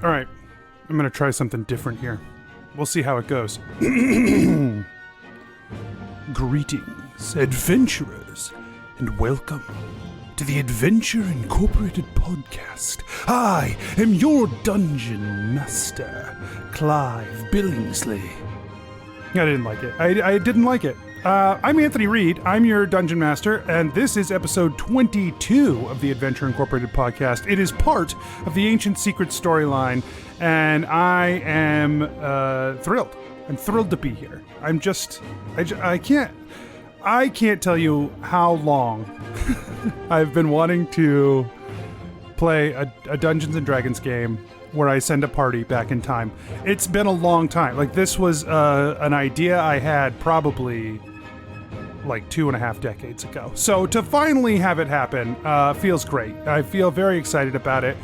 All right, I'm going to try something different here. We'll see how it goes. Greetings, adventurers, and welcome to the Adventure Incorporated podcast. I am your dungeon master, Clive Billingsley. I didn't like it. I didn't like it. I'm Anthony Reed. I'm your dungeon master, and this is episode 22 of the Adventure Incorporated podcast. It is part of the Ancient Secrets storyline, and I am thrilled. I'm thrilled to be here. I can't tell you how long I've been wanting to play a Dungeons and Dragons game where I send a party back in time. It's been a long time. Like, this was an idea I had probably like 2.5 decades ago. So to finally have it happen feels great. I feel very excited about it.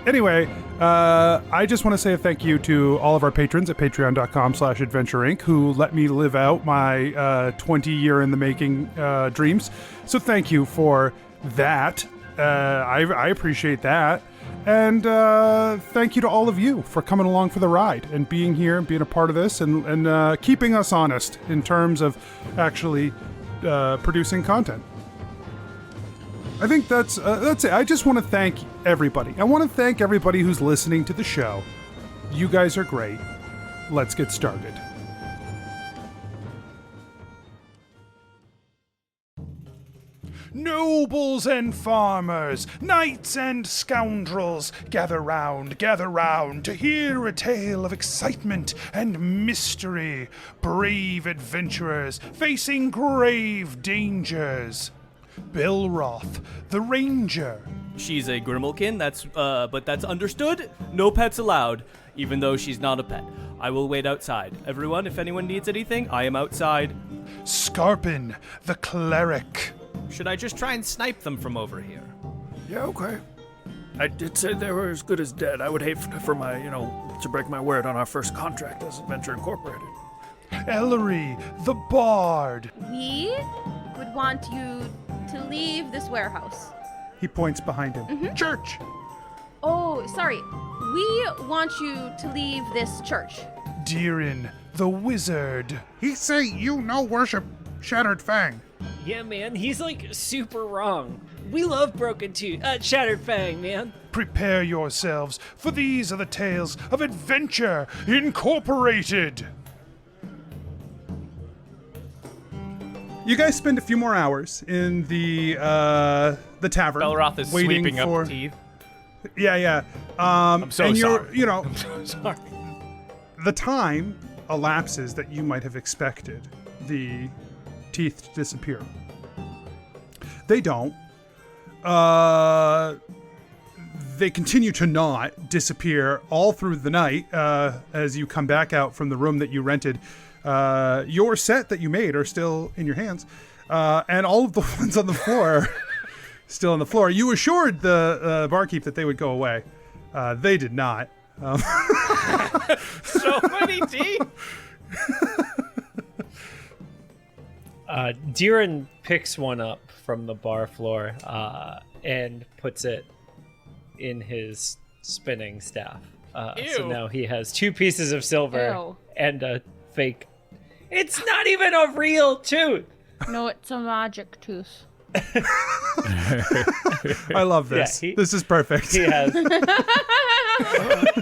Anyway, I just want to say a thank you to all of our patrons at patreon.com/adventureinc who let me live out my 20-year-in-the-making dreams. So thank you for that. I appreciate that. And thank you to all of you for coming along for the ride and being here and being a part of this and keeping us honest in terms of actually producing content. I think that's it. I just want to thank everybody. I want to thank everybody who's listening to the show. You guys are great. Let's get started. Nobles and farmers, knights and scoundrels, gather round to hear a tale of excitement and mystery. Brave adventurers facing grave dangers. Belroth, the ranger. She's a Grimalkin, but that's understood. No pets allowed, even though she's not a pet. I will wait outside. Everyone, if anyone needs anything, I am outside. Skarpin, the cleric. Should I just try and snipe them from over here? Yeah, okay. I did say they were as good as dead. I would hate for my, to break my word on our first contract as Adventure Incorporated. Ellery, the bard. We would want you to leave this warehouse. He points behind him. Mm-hmm. Church. Oh, sorry. We want you to leave this church. ReedDeeran, the wizard. He say you no worship Shattered Fang. Yeah, man, he's like super wrong. We love Broken Tooth, Shattered Fang, man. Prepare yourselves, for these are the tales of Adventure Incorporated. You guys spend a few more hours in the tavern. Belroth is waiting sweeping for... up teeth. Yeah. I'm so and sorry. I'm so sorry. The time elapses that you might have expected the teeth to disappear. They don't. They continue to not disappear all through the night as you come back out from the room that you rented. Your set that you made are still in your hands, and all of the ones on the floor still on the floor. You assured the barkeep that they would go away. They did not. So many teeth. Deeran picks one up from the bar floor and puts it in his spinning staff. So now he has 2 pieces of silver Ew. and a fake. It's not even a real tooth. No, it's a magic tooth. I love this. Yeah, this is perfect.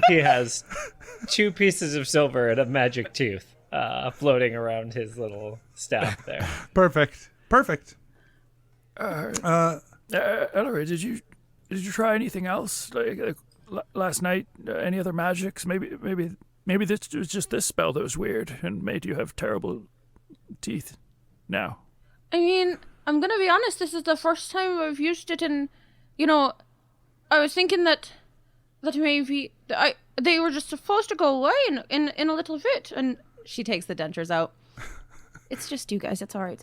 He has 2 pieces of silver and a magic tooth floating around his little staff there. Perfect. Ellery, did you try anything else like last night? Any other magics? Maybe this was just this spell that was weird and made you have terrible teeth. Now. I mean, I'm gonna be honest, this is the first time I've used it and, I was thinking that maybe they were just supposed to go away in a little bit. And she takes the dentures out. It's just you guys, it's all right.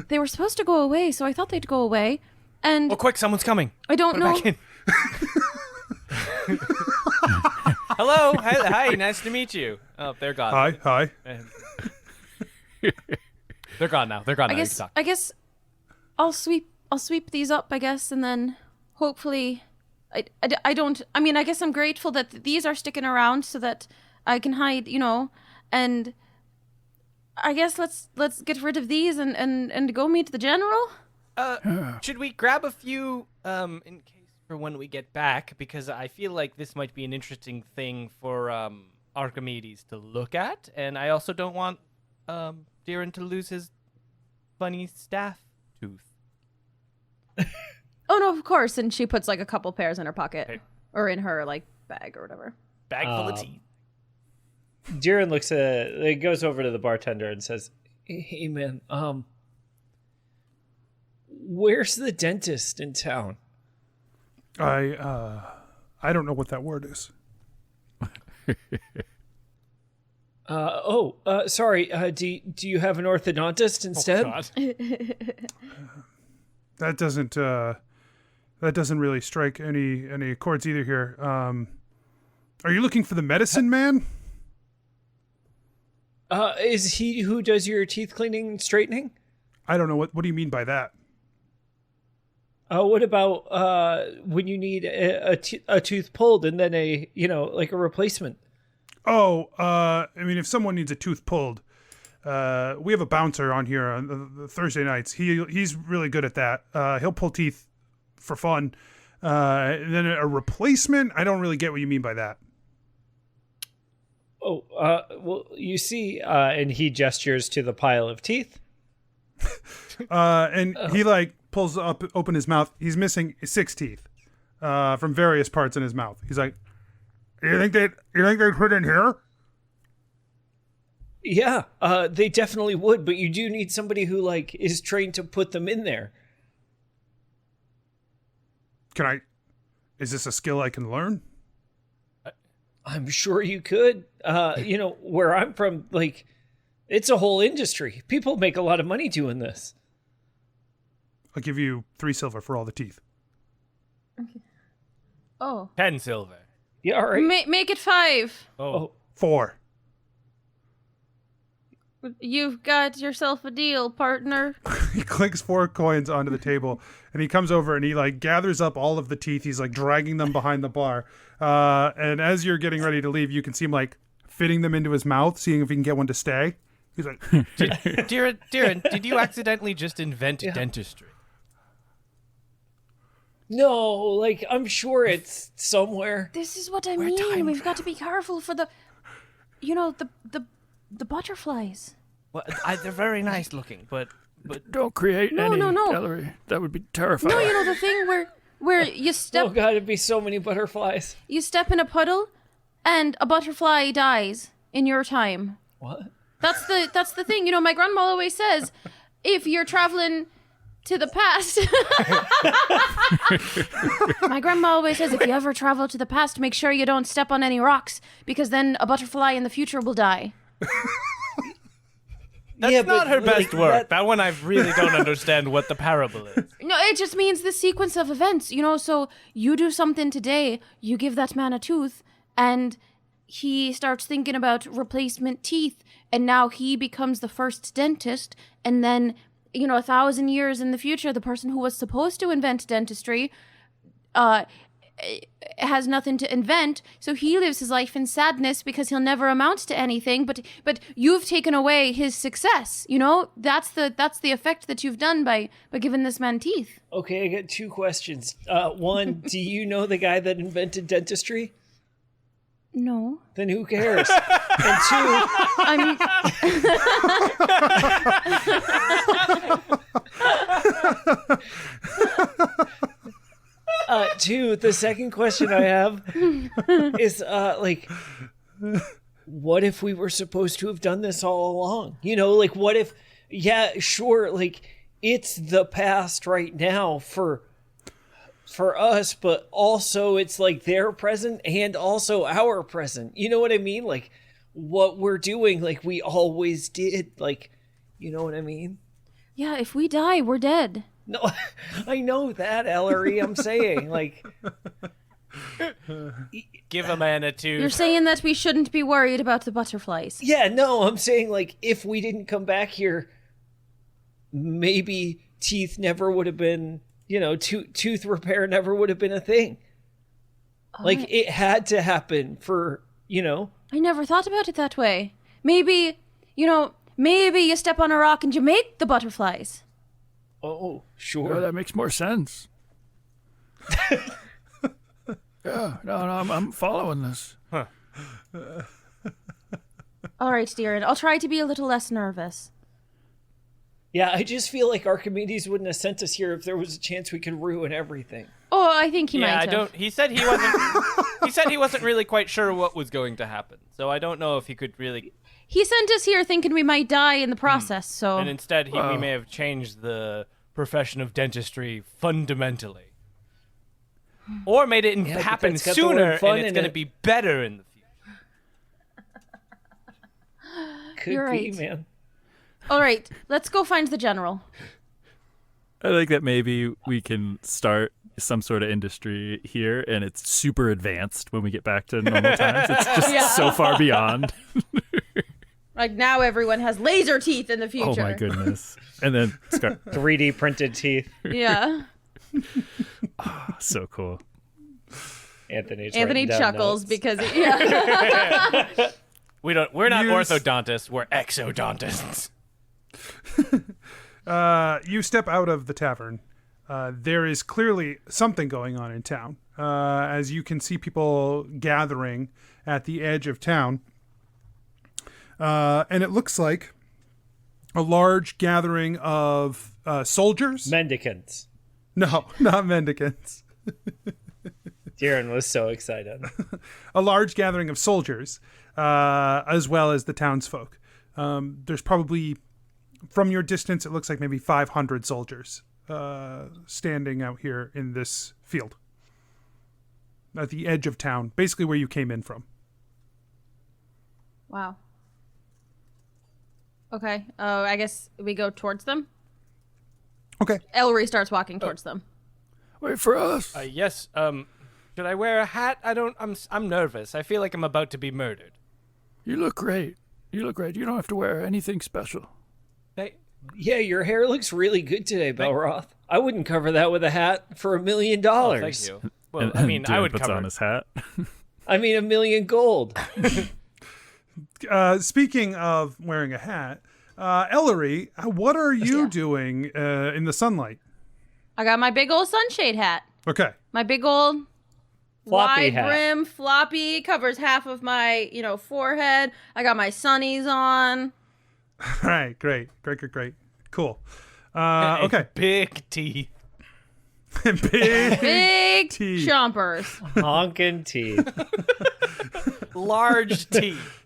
They were supposed to go away, so I thought they'd go away. And Oh, quick, someone's coming. I don't know. Back in. Hello. Hi. Nice to meet you. Oh, they're gone. Hi. They're gone now. I guess I'll sweep these up, I guess, and then hopefully I don't. I mean, I guess I'm grateful that these are sticking around so that I can hide, and I guess let's get rid of these and go meet the general. Should we grab a few in case for when we get back? Because I feel like this might be an interesting thing for Archimedes to look at, and I also don't want Deeran to lose his funny staff tooth. Oh no, of course. And she puts like a couple pairs in her pocket Hey. or in her like bag or whatever. Bag full of teeth. Deeran goes over to the bartender and says, "Hey man, where's the dentist in town?" I don't know what that word is. Sorry. Do you have an orthodontist instead? Oh, God. That doesn't really strike any chords either here. Are you looking for the medicine man? Is he who does your teeth cleaning and straightening? I don't know. What do you mean by that? What about when you need a tooth pulled and then like a replacement? Oh, I mean, if someone needs a tooth pulled, we have a bouncer on here on the Thursday nights. He's really good at that. He'll pull teeth for fun. And then a replacement, I don't really get what you mean by that. Oh, well, you see, and he gestures to the pile of teeth. And he pulls open his mouth. He's missing 6 teeth from various parts in his mouth. He's like, You think they'd put in here? Yeah, they definitely would, but you do need somebody who is trained to put them in there. Is this a skill I can learn? I'm sure you could. Where I'm from, it's a whole industry. People make a lot of money doing this. I'll give you 3 silver for all the teeth. Okay. Oh. 10 silver. Yeah, all right. Make it 5. Oh. 4. You've got yourself a deal, partner. He clinks 4 coins onto the table, and he comes over and he gathers up all of the teeth. He's dragging them behind the bar. And as you're getting ready to leave, you can see him fitting them into his mouth, seeing if he can get one to stay. He's like, Deeran, did you accidentally just invent dentistry? No, I'm sure it's somewhere. This is what I mean. We've got to be careful for the butterflies. Well, they're very nice looking, but Don't create No, any, no. Ellery. That would be terrifying. No, the thing where you Oh step god, it'd be so many butterflies. you step in a puddle and a butterfly dies in your time. What? That's the thing. My grandma always says, if you're traveling to the past. My grandma always says, if you ever travel to the past, make sure you don't step on any rocks, because then a butterfly in the future will die. that's not her best work. That one I really don't understand what the parable is. No, it just means the sequence of events, so you do something today, you give that man a tooth, and he starts thinking about replacement teeth, and now he becomes the first dentist, and then 1,000 years in the future, the person who was supposed to invent dentistry has nothing to invent, so he lives his life in sadness because he'll never amount to anything, but you've taken away his success. That's the effect that you've done by giving this man teeth. Okay, I got 2 questions. One, do you know the guy that invented dentistry? No. Then who cares? And 2, the second question I have is what if we were supposed to have done this all along? What if, yeah, sure, it's the past right now for us, but also it's their present and also our present. You know what I mean? What we're doing, we always did. You know what I mean? Yeah, if we die, we're dead. No, I know that, Ellery. I'm saying, Give a man a tooth. You're saying that we shouldn't be worried about the butterflies. yeah, no, I'm saying, if we didn't come back here, maybe teeth never would have been, tooth repair never would have been a thing. Like, it had to happen for, I never thought about it that way. Maybe, maybe you step on a rock and you make the butterflies. Oh, sure. that makes more sense. Yeah, no, I'm following this. All right, Deeran, I'll try to be a little less nervous. Yeah, I just feel like Archimedes wouldn't have sent us here if there was a chance we could ruin everything. Oh, I think he might Yeah, have. I don't. He said he wasn't. He said he wasn't really quite sure what was going to happen. So I don't know if he could really. He sent us here thinking we might die in the process, so... And instead, we may have changed the profession of dentistry fundamentally, or made it happen that's got the sooner, word fun and it's in going to it. be better in the future. Could You're be, right. man. All right, let's go find the general. I think that maybe we can start some sort of industry here, and it's super advanced when we get back to normal times. It's just so far beyond. Like, now everyone has laser teeth in the future. Oh my goodness! And then 3D printed teeth. Yeah. so cool. Anthony chuckles because... Yeah. We're not Use- orthodontists. We're exodontists. You step out of the tavern. There is clearly something going on in town, as you can see people gathering at the edge of town. And it looks like a large gathering of soldiers. Mendicants. No, not mendicants. Darren was so excited. A large gathering of soldiers, as well as the townsfolk. There's probably, from your distance, it looks like maybe 500 soldiers standing out here in this field. At the edge of town, basically where you came in from. Wow. Okay. I guess we go towards them. Okay. Ellery starts walking towards them. Wait for us. Yes. Should I wear a hat? I'm nervous. I feel like I'm about to be murdered. You look great. You look great. You don't have to wear anything special. Yeah, your hair looks really good today, Belroth. I wouldn't cover that with a hat for $1 million. Oh, thank you. Well, I mean, I Dylan would puts cover on his hat. I mean, $1 million gold. Speaking of wearing a hat, Ellery, what are you doing in the sunlight? I got my big old sunshade hat. Okay. My big old Floppy wide hat. brim, floppy, covers half of my, forehead. I got my sunnies on. All right. Great. Cool. Okay. Big teeth. Big teeth. chompers. Honking teeth. Large teeth.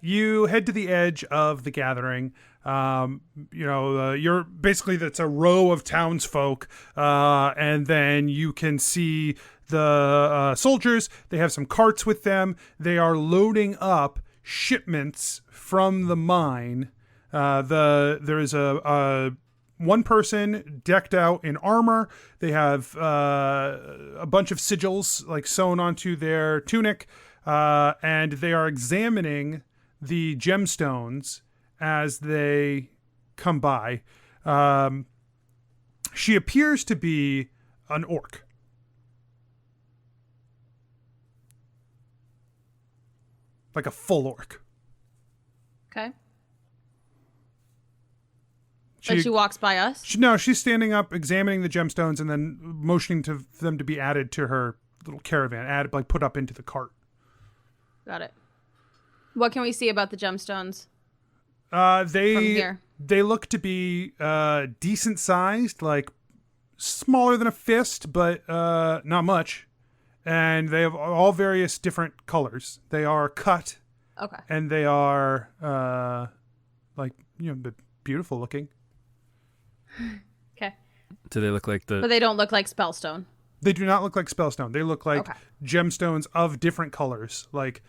You head to the edge of the gathering. You're basically, that's a row of townsfolk, and then you can see the soldiers. They have some carts with them. They are loading up shipments from the mine. There is a one person decked out in armor. They have a bunch of sigils like sewn onto their tunic, and they are examining the gemstones as they come by. She appears to be an orc. Like a full orc. Okay. She walks by us? She's standing up, examining the gemstones, and then motioning for them to be added to her little caravan, put up into the cart. Got it. What can we see about the gemstones? From here. They look to be decent sized, like smaller than a fist, but not much. And they have all various different colors. They are cut. Okay. And they are beautiful looking. Okay. Do they look like But they don't look like spellstone. They do not look like spellstone. They look like gemstones of different colors, like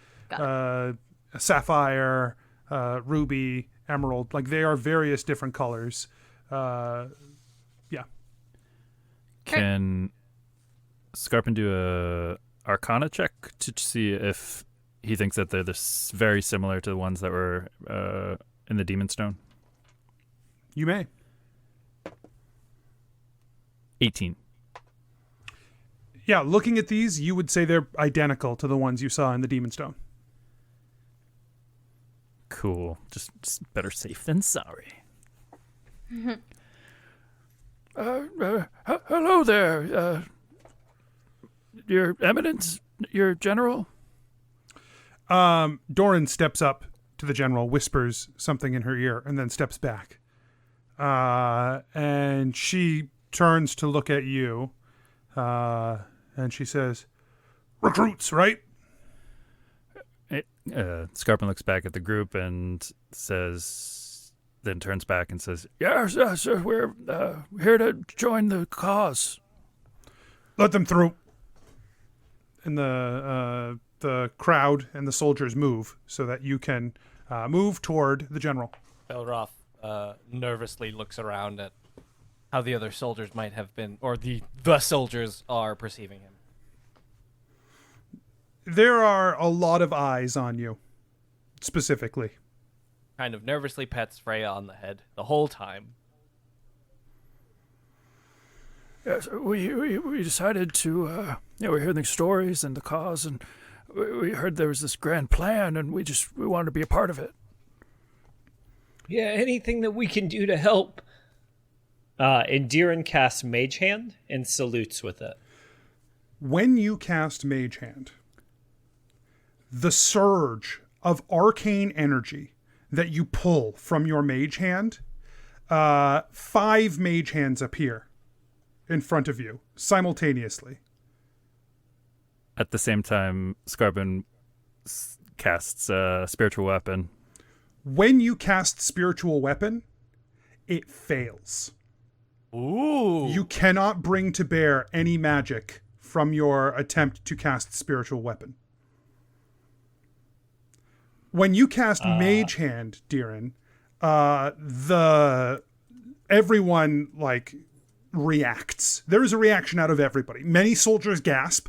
sapphire, ruby, emerald. Like, they are various different colors. Yeah. Can Skarpin do a Arcana check to see if he thinks that they're very similar to the ones that were in the Demon Stone? You may. 18. Yeah, looking at these, you would say they're identical to the ones you saw in the Demon Stone. Cool. Just better safe than sorry. Hello there, Your Eminence, your General. Doran steps up to the general, whispers something in her ear, and then steps back. And she turns to look at you, and she says, "Recruits, right?" Skarpin looks back at the group and then turns back and says, Yes, sir, we're here to join the cause. Let them through. And the crowd and the soldiers move so that you can move toward the general. Belroth nervously looks around at how the other soldiers might have been, or the soldiers are perceiving him. There are a lot of eyes on you, specifically. Kind of nervously pats Freya on the head the whole time. Yes, we decided to, we heard the stories and the cause, and we heard there was this grand plan, and we wanted to be a part of it. Yeah, anything that we can do to help. And ReedDeeran casts Mage Hand and salutes with it. When you cast Mage Hand, the surge of arcane energy that you pull from your Mage Hand, 5 Mage Hands appear in front of you simultaneously. at the same time, Skarpin casts Spiritual Weapon. When you cast Spiritual Weapon, it fails. Ooh. You cannot bring to bear any magic from your attempt to cast Spiritual Weapon. When you cast Mage Hand, ReedDeeran, everyone reacts. There is a reaction out of everybody. Many soldiers gasp.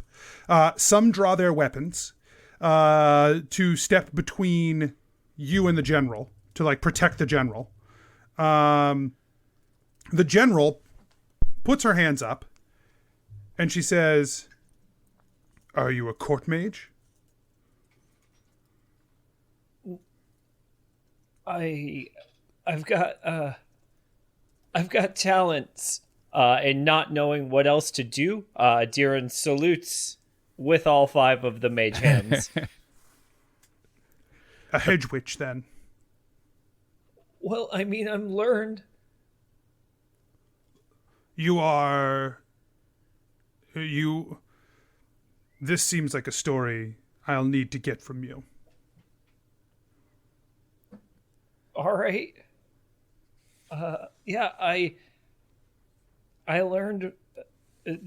Some draw their weapons to step between you and the general to protect the general. The general puts her hands up and she says, "Are you a court mage?" I've got talents, and not knowing what else to do. ReedDeeran salutes with all 5 of the mage hands. A hedge witch, then. Well, I mean, I'm learned. This seems like a story I'll need to get from you. All right. Yeah, I learned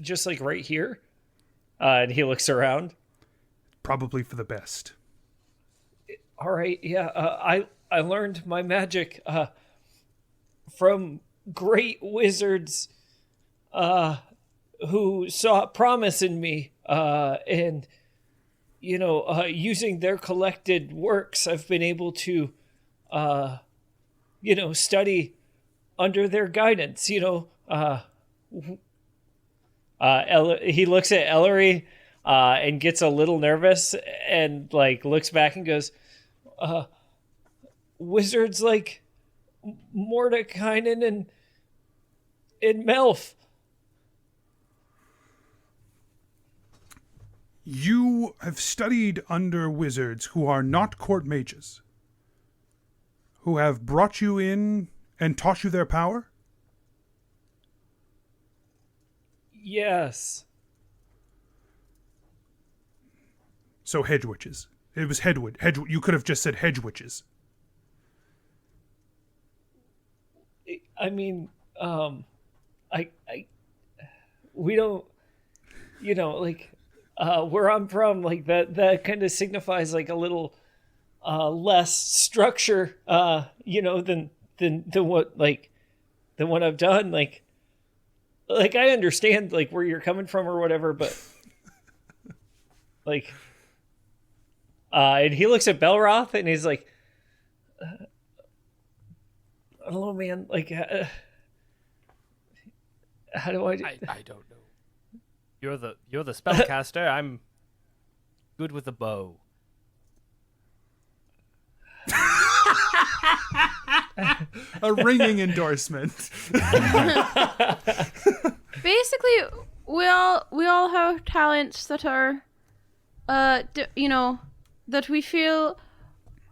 just right here. And he looks around. Probably for the best. All right. Yeah. I learned my magic from great wizards who saw promise in me, and using their collected works, I've been able to study under their guidance. He looks at Ellery and gets a little nervous and looks back and goes, wizards like Mordekainen and Melf. You have studied under wizards who are not court mages, who have brought you in and taught you their power? Yes. So hedge witches. It was hedge. You could have just said hedge witches. I mean, we don't, where I'm from, that kind of signifies a little less structure, than what I've done. I understand where you're coming from or whatever, but and he looks at Belroth and he's like, I don't know, man. How do I do? I don't know. You're the spellcaster. I'm good with a bow. A ringing endorsement. Basically, we all have talents that are, that we feel.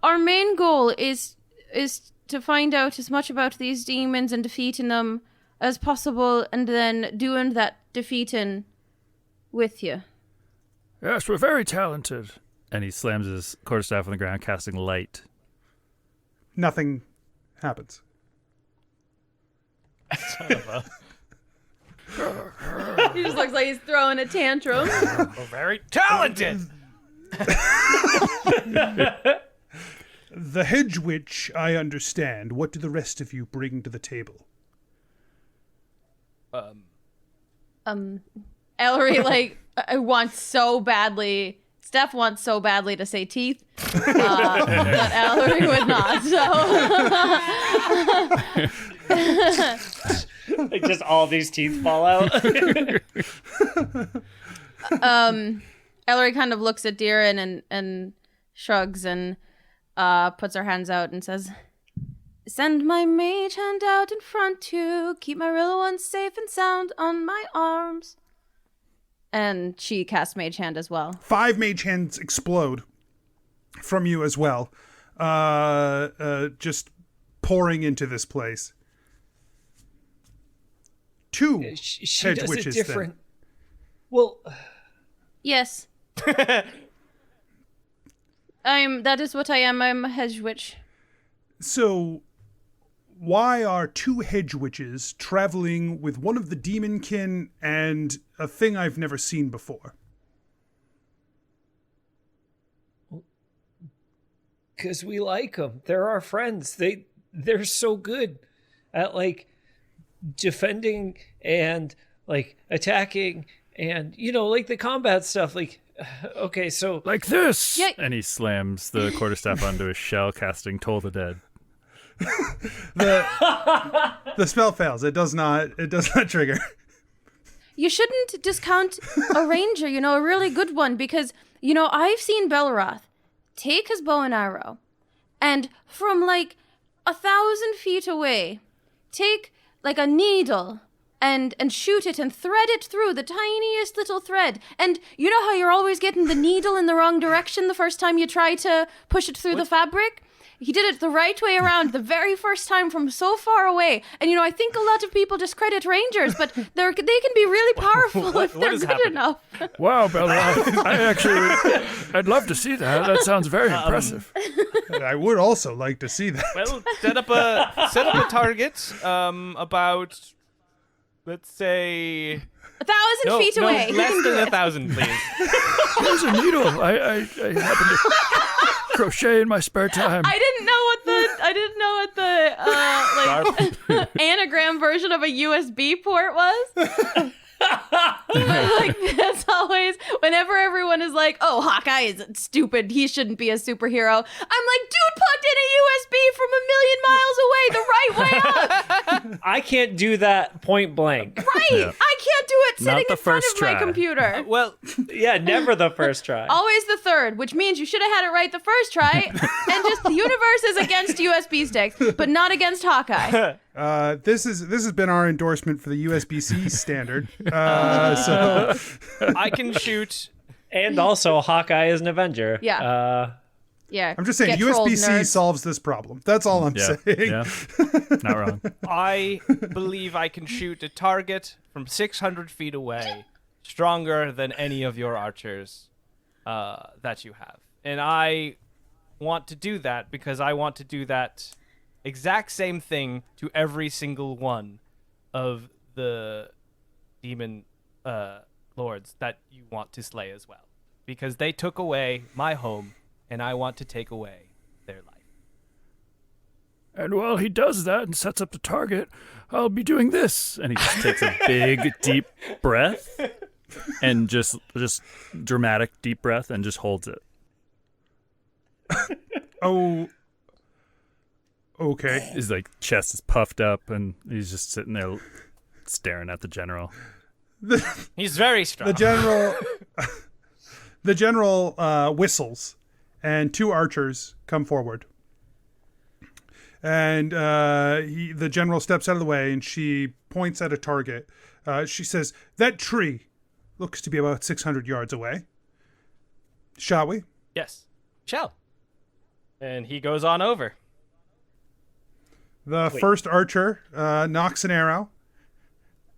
Our main goal is to find out as much about these demons and defeating them as possible, and then doing that defeating with you. Yes, we're very talented. And he slams his quarterstaff on the ground, casting light. Nothing happens. He just looks like he's throwing a tantrum. We're very talented. The hedge witch, I understand. What do the rest of you bring to the table? Ellery, wants so badly. Steph wants so badly to say teeth, that Ellery would not. So, Like just all these teeth fall out. Ellery kind of looks at Deeran and shrugs and puts her hands out and says, "Send my mage hand out in front to keep my real ones safe and sound on my arms." And she casts mage hand as well. 5 mage hands explode from you as well. Just pouring into this place. 2 She hedge does witches it different. then. Well, Yes. That is what I am. I'm a hedge witch. So, why are 2 hedge witches traveling with one of the demonkin and a thing I've never seen before? because we like them. They're our friends. They're so good at like defending and like attacking and like the combat stuff. Like, okay, so Like this! Yeah. And he slams the quarterstaff onto his shell, casting Toll the Dead. The spell fails. It does not trigger. You shouldn't discount a ranger, a really good one, because, I've seen Belroth take his bow and arrow and from like 1,000 feet away, take like a needle and shoot it and thread it through the tiniest little thread. And you know how you're always getting the needle in the wrong direction the first time you try to push it through the fabric? He did it the right way around the very first time from so far away. And, I think a lot of people discredit rangers, but they can be really powerful if they're is good happening? enough. Wow, Belroth. I'd love to see that. That sounds very impressive. I would also like to see that. Well, set up a target about, let's say, 1,000 feet away. He less can do than it. 1,000, please. There's a needle. I happen to crochet in my spare time. I didn't know what the anagram version of a USB port was. Like, that's always whenever everyone is like, "Oh, Hawkeye is stupid. He shouldn't be a superhero." I'm like, dude plugged in a USB from 1,000,000 miles away, the right way up. I can't do that point blank. Right? Yeah. I can't do it Not sitting the in front first of my try. computer. Well, Yeah, never the first try. Always the third, which means you should have had it right the first try. And just the universe is against USB sticks, but not against Hawkeye. This has been our endorsement for the USB-C standard. So I can shoot. And also, Hawkeye is an Avenger. Yeah. Yeah. I'm just saying, get trolled, USB-C nerds. solves this problem. That's all I'm saying. Yeah. Not wrong. I believe I can shoot a target from 600 feet away, stronger than any of your archers that you have. And I want to do that because I want to do that exact same thing to every single one of the demon lords that you want to slay as well. Because they took away my home, and I want to take away their life. And while he does that and sets up the target, I'll be doing this. And he just takes a big, deep breath and just dramatic deep breath and just holds it. Oh, okay. His chest is puffed up and he's just sitting there staring at the general. He's very strong. The general whistles, and 2 archers come forward. And the general steps out of the way, and she points at a target. She says, "That tree looks to be about 600 yards away. Shall we?" Yes. Shall. And he goes on over. The first archer knocks an arrow,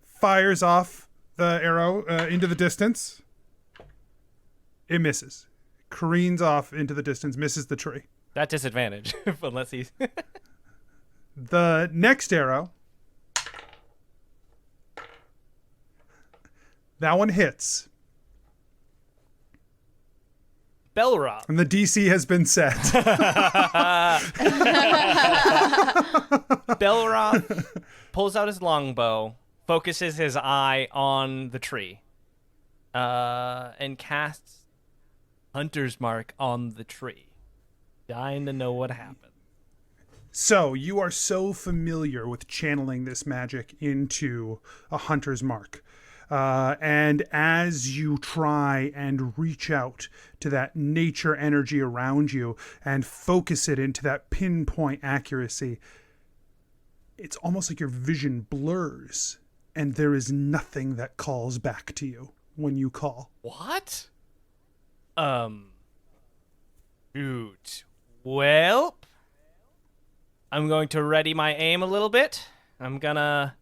fires off the arrow into the distance. It misses. Careens off into the distance, misses the tree. That disadvantage, unless he's... The next arrow, that one hits. Belroth. And the DC has been set. Belroth pulls out his longbow, focuses his eye on the tree, and casts Hunter's Mark on the tree. Dying to know what happened. So, you are so familiar with channeling this magic into a hunter's mark. And as you try and reach out to that nature energy around you and focus it into that pinpoint accuracy, it's almost like your vision blurs and there is nothing that calls back to you when you call. What? Shoot. Well, I'm going to ready my aim a little bit. I'm gonna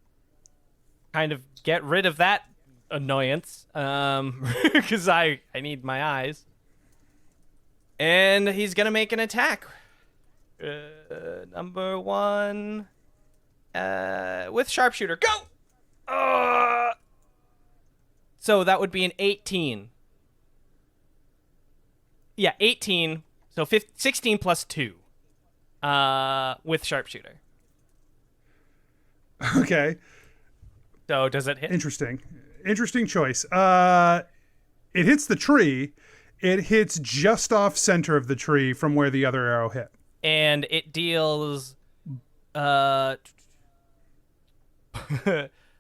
kind of get rid of that annoyance, because I need my eyes. And he's gonna make an attack. Number 1, with sharpshooter. Go! So that would be an 18. Yeah, 18. So 16 plus 2. With sharpshooter. Okay. So does it hit? Interesting choice. It hits the tree. It hits just off center of the tree from where the other arrow hit. And it deals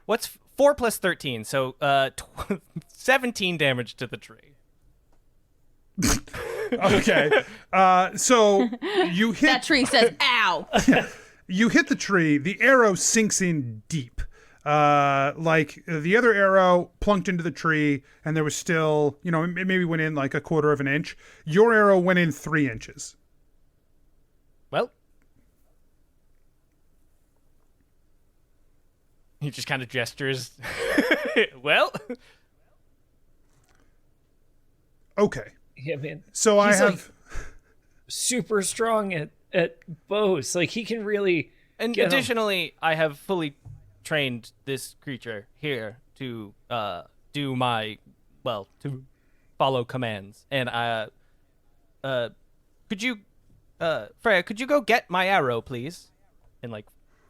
what's 4 plus 13? So 17 damage to the tree. Okay. So you hit That tree says, ow! You hit the tree, the arrow sinks in deep. Like the other arrow plunked into the tree and there was still, it maybe went in like a quarter of an inch. Your arrow went in 3 inches. Well, he just kind of gestures. Well, okay. Yeah, man. So He's I have like super strong at bows. Like he can really. And additionally, I have fully trained this creature here to do my, to follow commands. And could you, Freya, could you go get my arrow, please? And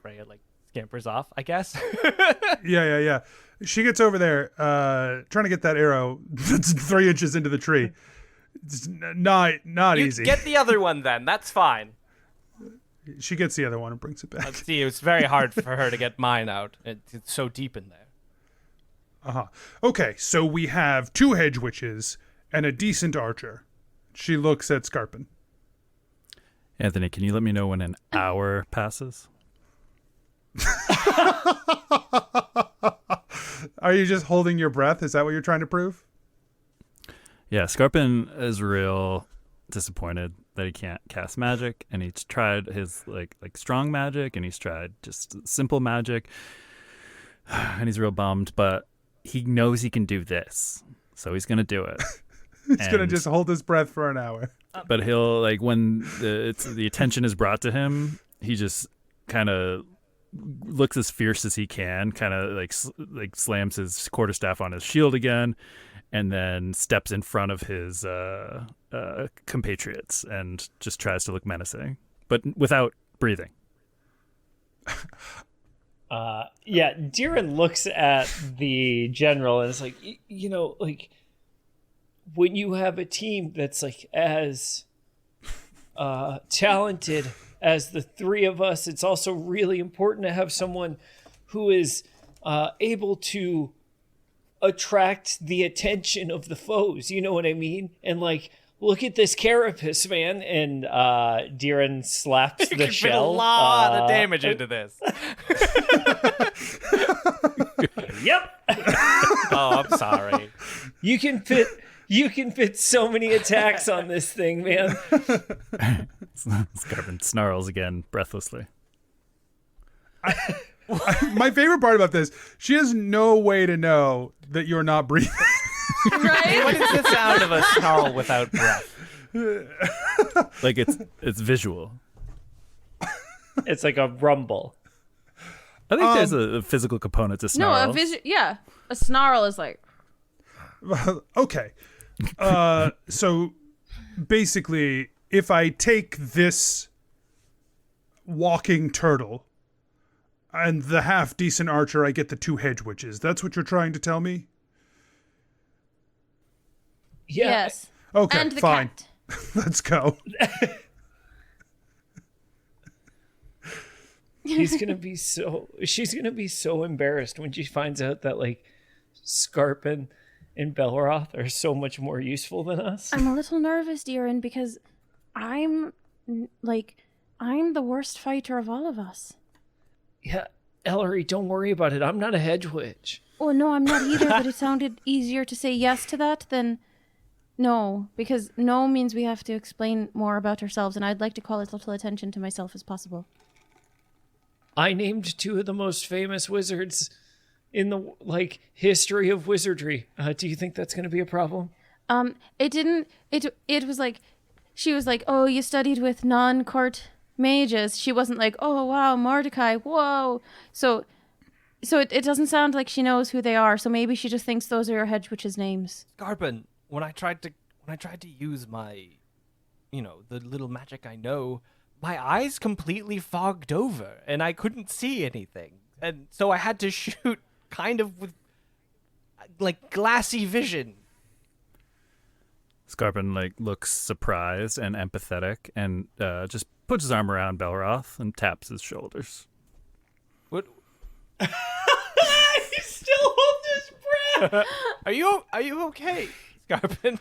Freya scampers off, I guess. Yeah. She gets over there, trying to get that arrow that's 3 inches into the tree. It's not easy. Get the other one then. That's fine. She gets the other one and brings it back. Let's see, it's very hard for her to get mine out. It's so deep in there. Uh-huh. Okay, so we have 2 hedge witches and a decent archer. She looks at Skarpin. Anthony, can you let me know when an hour passes? Are you just holding your breath? Is that what you're trying to prove? Yeah, Skarpin is real disappointed that he can't cast magic, and he's tried his like strong magic, and he's tried just simple magic, and he's real bummed, but he knows he can do this, so he's gonna do it. He's gonna just hold his breath for an hour. But he'll when the attention is brought to him, he just kind of looks as fierce as he can, kind of like slams his quarterstaff on his shield again, and then steps in front of his compatriots and just tries to look menacing, but without breathing. Deeran looks at the general and is like, when you have a team that's as talented as the 3 of us, it's also really important to have someone who is able to attract the attention of the foes. You know what I mean? And like, look at this carapace, man. And Deeran slaps the Fit shell. a lot of damage into this. Yep. Oh, I'm sorry. You can fit so many attacks on this thing, man. Skarpin snarls again, breathlessly. My favorite part about this, she has no way to know that you're not breathing. Right? What is the sound of a snarl without breath? Like it's visual. It's like a rumble. I think there's a physical component to No, snarls. a snarl is like. Okay. So basically, if I take this walking turtle and the half decent archer, I get the 2 hedge witches. That's what you're trying to tell me? Yeah. Yes. Okay, And the fine. cat. Let's go. She's gonna be so embarrassed when she finds out that like Skarpin and Belroth are so much more useful than us. I'm a little nervous, Deeran, because I'm the worst fighter of all of us. Yeah, Ellery, don't worry about it. I'm not a hedge witch. Oh, no, I'm not either, but it sounded easier to say yes to that than no, because no means we have to explain more about ourselves, and I'd like to call as little attention to myself as possible. I named 2 of the most famous wizards in the history of wizardry. Do you think that's going to be a problem? It was like, she was like, oh, you studied with non-court mages. She wasn't like, oh, wow, Mordecai, whoa. So it doesn't sound like she knows who they are, so maybe she just thinks those are your hedge witches' names. Skarpin, when I tried to use my, the little magic I know, my eyes completely fogged over and I couldn't see anything. And so I had to shoot kind of with glassy vision. Skarpin looks surprised and empathetic and just puts his arm around Belroth and taps his shoulders. What? He still holds his breath. Are you okay, Skarpin?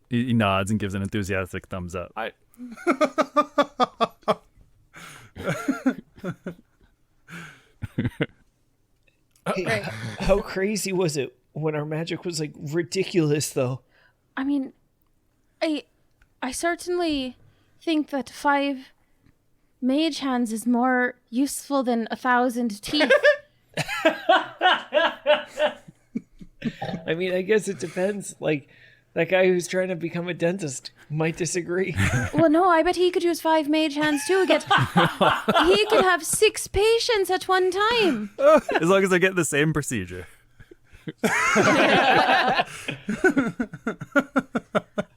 He nods and gives an enthusiastic thumbs up. Hey, how crazy was it when our magic was ridiculous though? I mean, I certainly think that 5 mage hands is more useful than 1,000 teeth. I mean, I guess it depends. That guy who's trying to become a dentist might disagree. Well, no, I bet he could use 5 mage hands too. He could have 6 patients at one time. As long as they get the same procedure.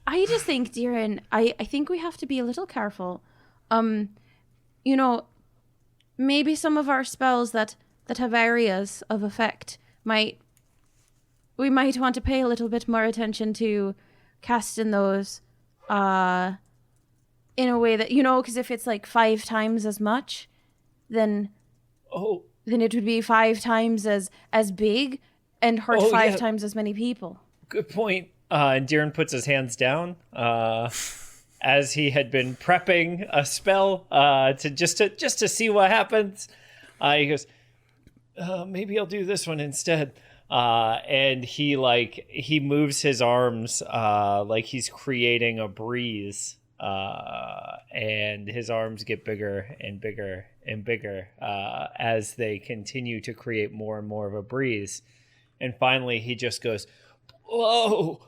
I just think, Deeran, I think we have to be a little careful. Maybe some of our spells that have areas of effect we might want to pay a little bit more attention to casting those in a way that, because if it's 5 times as much, then it would be 5 times as big and hurt 5 times as many people. Good point. And Deeran puts his hands down as he had been prepping a spell to see what happens. He goes, maybe I'll do this one instead. And he moves his arms like he's creating a breeze. And his arms get bigger and bigger and bigger as they continue to create more and more of a breeze. And finally, he just goes, whoa,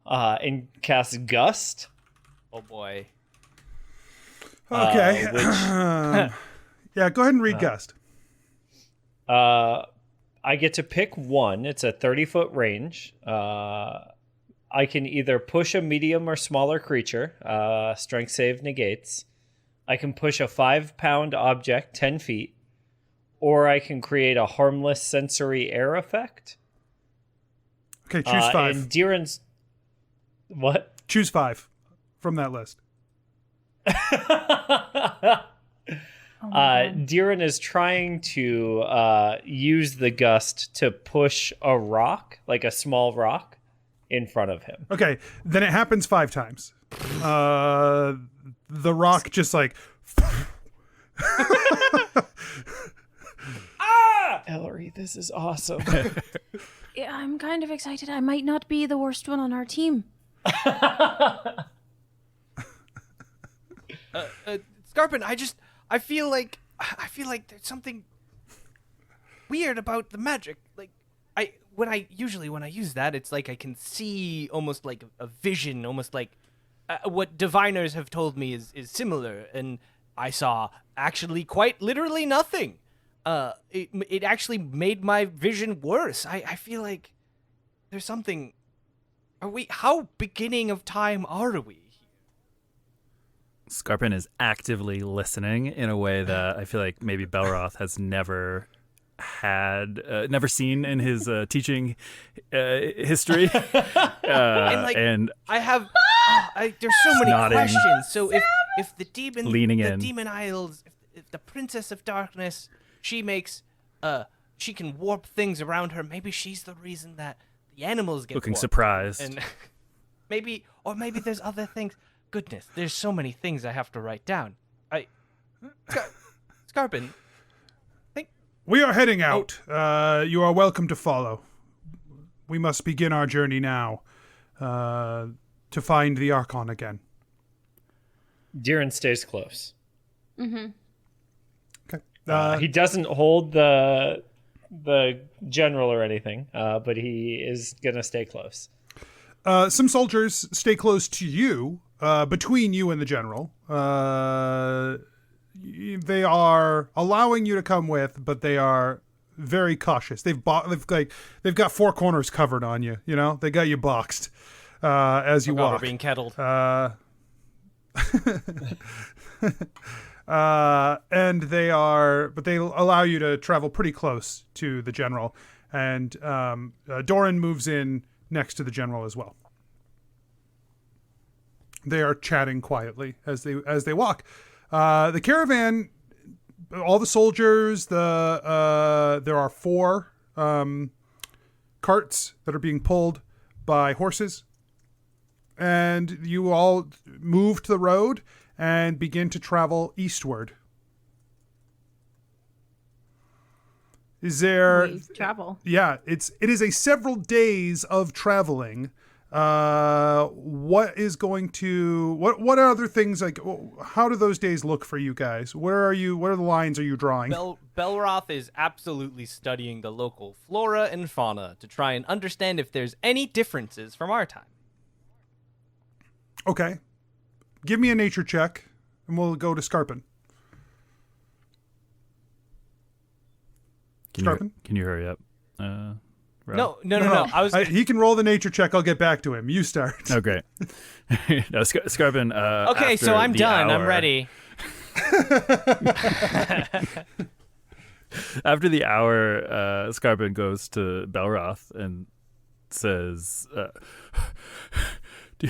and casts Gust. Oh, boy. Okay. Yeah, go ahead and read Gust. I get to pick one. It's a 30-foot range. I can either push a medium or smaller creature. Strength save negates. I can push a 5-pound object 10 feet. Or I can create a harmless sensory air effect. Okay, choose 5. And Deeran's... What? Choose 5 from that list. Deeran is trying to use the gust to push a rock, like a small rock, in front of him. Okay, then it happens 5 times. The rock just like... Ellery, this is awesome. Yeah, I'm kind of excited. I might not be the worst one on our team. Skarpin, I feel like there's something weird about the magic. Like, when I use that, it's like I can see almost like a vision, almost like what diviners have told me is similar, and I saw actually quite literally nothing. It actually made my vision worse. I feel like there's something. How beginning of time are we? Skarpin is actively listening in a way that I feel like maybe Belroth has never seen in his teaching history. And I have there's so many nodding. questions. So if the demon Leaning the in. demon isles, if the princess of darkness, she can warp things around her, maybe she's the reason that the animals get looking warped. surprised. And maybe there's other things. Goodness, there's so many things I have to write down. Skarpin, We are heading out. You are welcome to follow. We must begin our journey now to find the Archon again. Deeran stays close. Mm-hmm. Okay. He doesn't hold the general or anything, but he is going to stay close. Some soldiers stay close to you, between you and the general. They are allowing you to come with, but they are very cautious. They've got 4 corners covered on you. You know, they got you boxed as you walk. We're being kettled. And they allow you to travel pretty close to the general, and Doran moves in next to the general as well. They are chatting quietly as they walk. The caravan, all the soldiers. There are 4 carts that are being pulled by horses, and you all move to the road and begin to travel eastward. Is there... We travel. Yeah, it is a several days of traveling. What is going to... What are other things, like, how do those days look for you guys? Where are you... What are the lines are you drawing? Belroth is absolutely studying the local flora and fauna to try and understand if there's any differences from our time. Okay. Give me a nature check, and we'll go to Skarpin. Skarpin? Can you hurry up? No. He can roll the nature check. I'll get back to him. You start. Oh, great. No, Skarpin. Okay, so I'm done. I'm ready. After the hour, Skarpin goes to Belroth and says, Do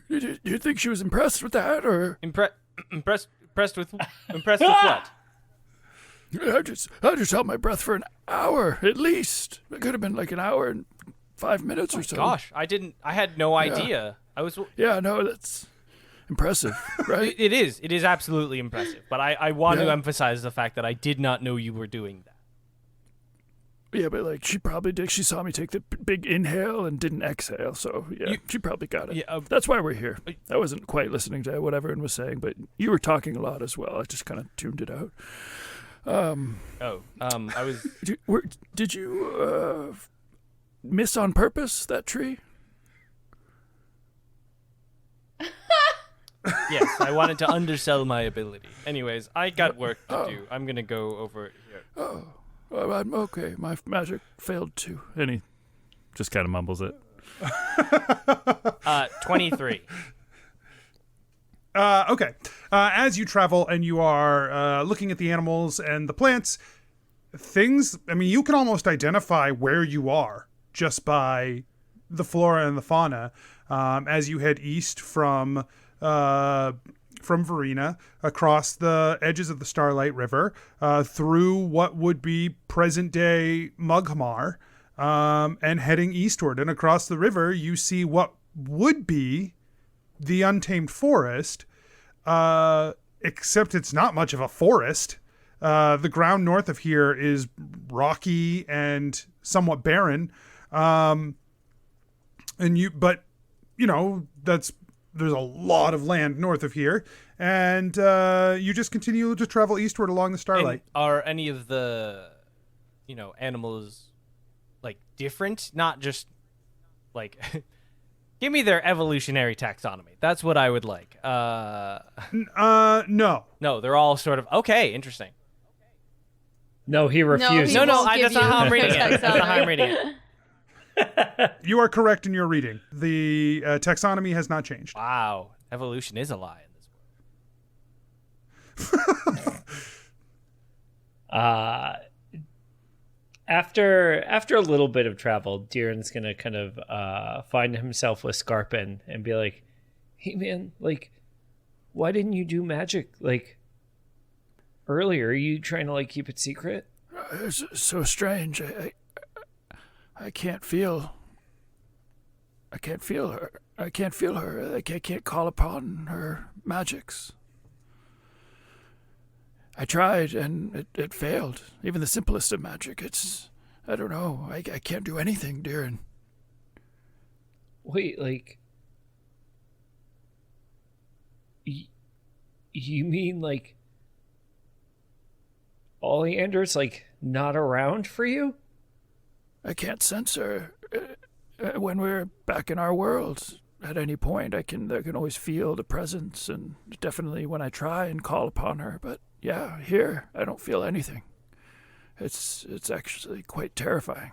you think she was impressed with that, or Impressed with what? I just held my breath for an hour at least. It could have been like an hour and 5 minutes or so. Gosh, I had no idea. I was. Yeah, no, that's impressive, right? It is absolutely impressive. But I want to emphasize the fact that I did not know you were doing that. Yeah, but like she probably did. She saw me take the big inhale and didn't exhale, so yeah, she probably got it. Yeah, that's why we're here. I wasn't quite listening to what everyone was saying, but you were talking a lot as well. I just kind of tuned it out. I was. Did you miss on purpose that tree? Yes, I wanted to undersell my ability. Anyways, I got work to do. I'm gonna go over here. Oh. I'm okay. My magic failed too. and he just kind of mumbles it. 23. Okay. As you travel and you are looking at the animals and the plants, you can almost identify where you are just by the flora and the fauna as you head east from from Verena across the edges of the Starlight River, through what would be present-day Mughamar, and heading eastward. And across the river, you see what would be the Untamed Forest, except it's not much of a forest. The ground north of here is rocky and somewhat barren. There's a lot of land north of here, and you just continue to travel eastward along the Starlight. And are any of the, animals like different? Not just like, give me their evolutionary taxonomy. That's what I would like. No. No, they're all sort of okay. Interesting. No, he refused. he No, won't give that's not you how I'm the reading it. That's not how I'm taxonomy. reading it. You are correct in your reading. The taxonomy has not changed. Wow, evolution is a lie in this world. After a little bit of travel, Deeran's gonna kind of find himself with Skarpin and be like, "Hey man, like, why didn't you do magic like earlier? Are you trying to like keep it secret?" It's so strange. I can't feel. I can't feel her. I can't feel her. I can't call upon her magics. I tried, and it failed. Even the simplest of magic. I don't know. I can't do anything, Deeran. Wait, like, you mean like Oleander's like not around for you? I can't sense her. When we're back in our world, at any point, I can always feel the presence, and definitely when I try and call upon her. But yeah, here I don't feel anything. It's actually quite terrifying.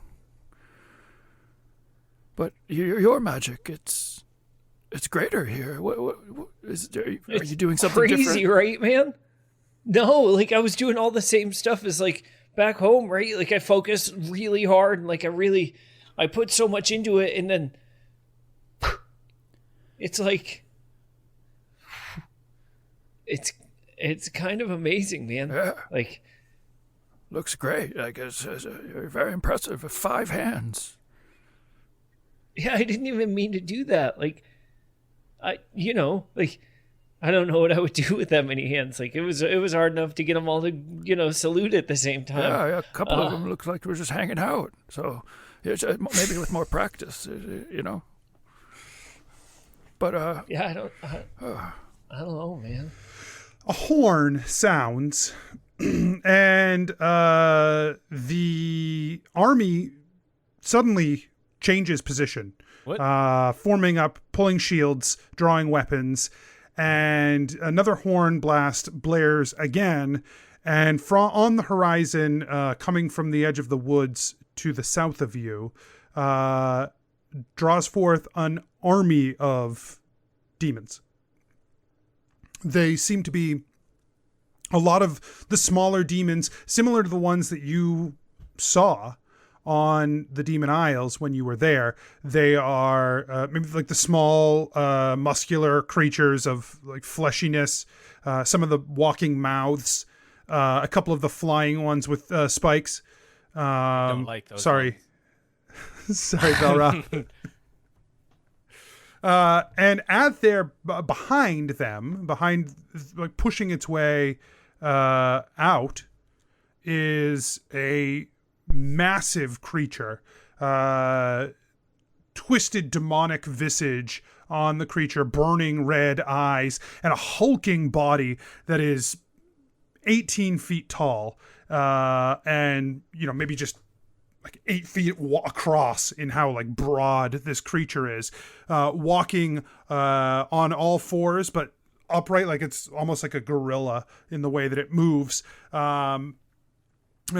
But your magic, it's greater here. What are you doing something crazy, different? right, man? No, like I was doing all the same stuff as like back home, right? Like I focused really hard and like I put so much into it, and then it's like it's kind of amazing, man. Yeah. Like Looks great. Like you're very impressive. 5 hands. yeah, I didn't even mean to do that. Like I don't know what I would do with that many hands. Like it was hard enough to get them all to salute at the same time. Yeah, a couple of them look like we're just hanging out. So it's, maybe with more practice, But yeah, I don't know, man. A horn sounds, and the army suddenly changes position. What? Forming up, pulling shields, drawing weapons, and another horn blast blares again. And on the horizon, coming from the edge of the woods to the south of you, draws forth an army of demons. They seem to be a lot of the smaller demons, similar to the ones that you saw on the Demon Isles when you were there. They are maybe like the small, muscular creatures of like fleshiness, some of the walking mouths, a couple of the flying ones with spikes. Don't like those. Sorry. Sorry, Belroth. And behind them, like pushing its way out, is a massive creature. Twisted demonic visage on the creature, burning red eyes, and a hulking body that is 18 feet tall, and maybe just like 8 feet across in how like broad this creature is, walking on all fours but upright, like it's almost like a gorilla in the way that it moves, and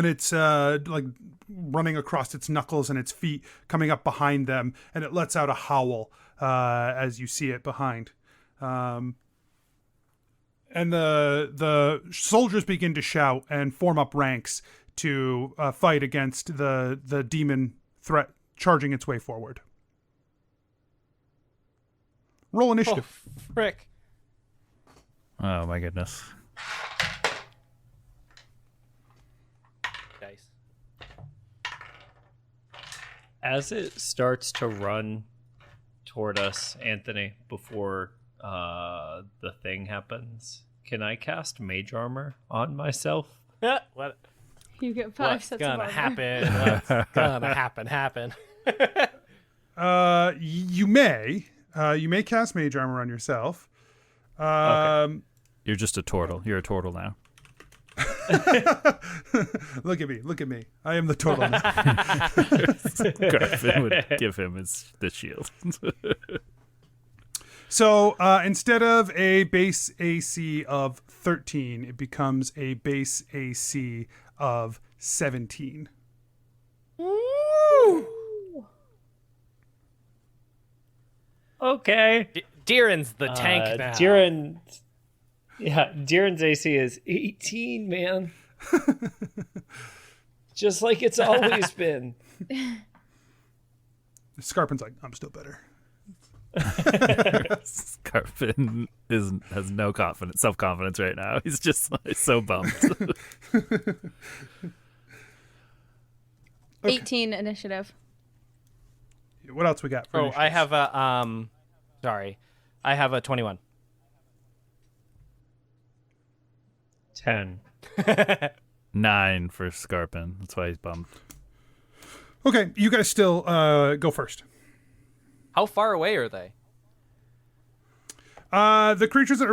it's like running across its knuckles and its feet, coming up behind them, and it lets out a howl as you see it behind. And the soldiers begin to shout and form up ranks to fight against the demon threat charging its way forward. Roll initiative. Oh, frick. Oh my goodness. Dice. As it starts to run toward us, Anthony, before the thing happens, can I cast Mage Armor on myself? What? You get 5 What's sets gonna of armor. happen? What's gonna happen? You may cast Mage Armor on yourself. Okay. You're just a turtle. You're a turtle now. Look at me. I am the turtle now. Skarpin would give him the shield. So instead of a base AC of 13, it becomes a base AC of 17. Okay. Deeran's the tank now. Deeran's AC is 18, man. Just like it's always been. Skarpin's like, I'm still better. Skarpin has no self-confidence right now. He's just like, so bummed. 18 initiative. What else we got? For Oh, initiatives? I have a sorry. I have a 21. 10. 9 for Skarpin. That's why he's bummed. Okay, you guys still go first. How far away are they? The creatures that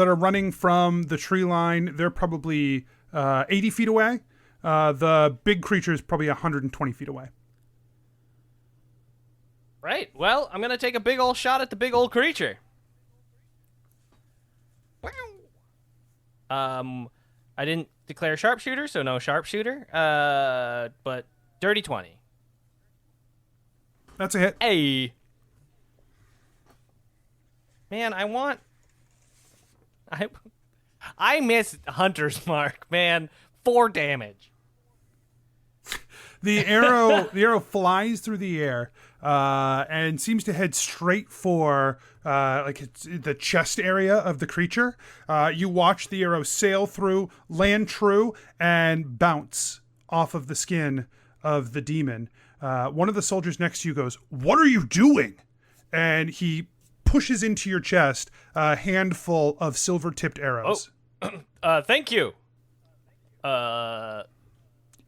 are running from the tree line, they're probably 80 feet away. The big creature is probably 120 feet away. Right. Well, I'm gonna take a big old shot at the big old creature. I didn't declare sharpshooter, so no sharpshooter. But dirty 20. That's a hit. Hey. Man, I missed Hunter's Mark, man. 4 damage. The arrow flies through the air and seems to head straight for the chest area of the creature. You watch the arrow sail through, land true, and bounce off of the skin of the demon. One of the soldiers next to you goes, "What are you doing?" And he pushes into your chest a handful of silver-tipped arrows. Thank you.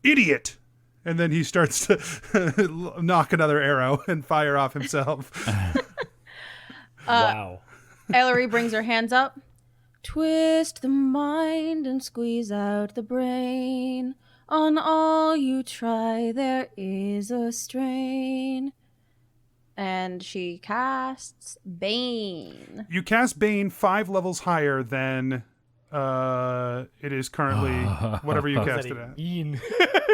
Idiot! And then he starts to knock another arrow and fire off himself. Wow. Ellery brings her hands up. Twist the mind and squeeze out the brain. On all you try, there is a strain. And she casts Bane. You cast Bane 5 levels higher than it is currently, whatever you cast it at.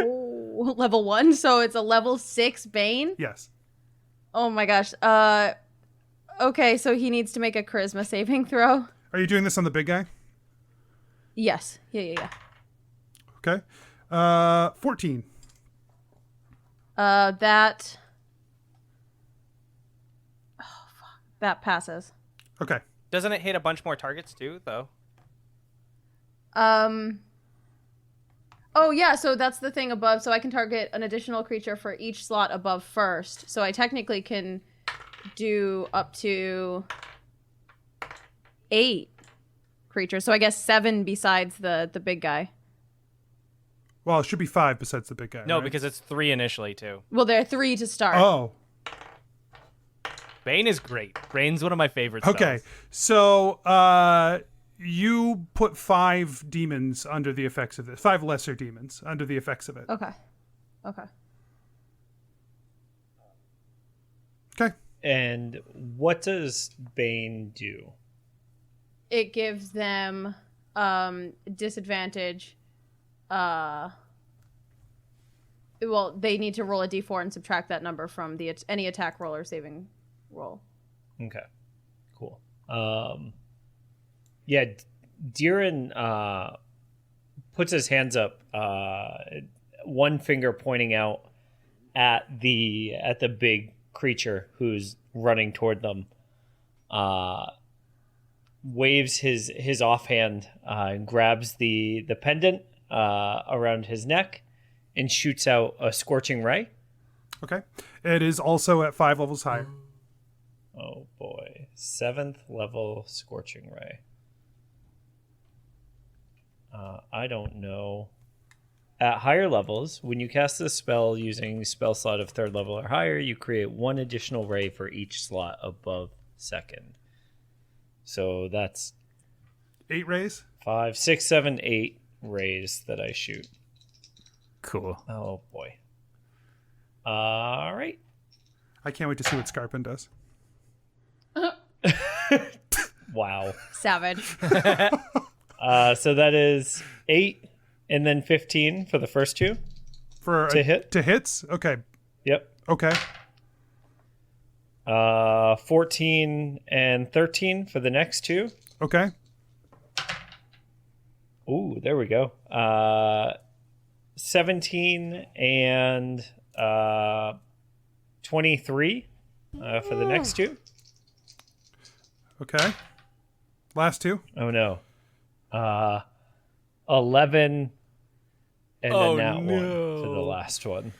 Oh, level 1, so it's a level 6 Bane? Yes. Oh my gosh. Okay, so he needs to make a charisma saving throw. Are you doing this on the big guy? Yes. Yeah. Okay. 14. That passes. Okay. Doesn't it hit a bunch more targets too, though? Oh yeah, so that's the thing above. So I can target an additional creature for each slot above first. So I technically can do up to 8 creatures. So I guess 7 besides the big guy. Well, it should be 5 besides the big guy. No, right? because it's 3 initially too. Well, there are 3 to start. Oh. Bane is great. Bane's one of my favorites. Okay. So you put 5 demons under the effects of this. 5 lesser demons under the effects of it. Okay. Okay. And what does Bane do? It gives them disadvantage. Well, they need to roll a d4 and subtract that number from any attack roll or saving roll. Okay. Cool. Yeah, Deeran puts his hands up, one finger pointing out at the big creature who's running toward them. waves his offhand and grabs the pendant around his neck and shoots out a scorching ray. Okay. It is also at 5 levels higher. Oh boy. 7th level scorching ray. I don't know. At higher levels, when you cast this spell using spell slot of 3rd level or higher, you create 1 additional ray for each slot above 2nd. So that's 8 rays? 5, 6, 7, 8 rays that I shoot. Cool. Oh boy. All right. I can't wait to see what Skarpin does. Wow. Savage. So that is 8 and then 15 for the first 2 to hit. To hits? Okay. Yep. Okay. 14 and 13 for the next 2. Okay. Ooh, there we go. 17 and 23 for the next 2. Okay. Last 2. Oh no. 11 and then that one for the last one.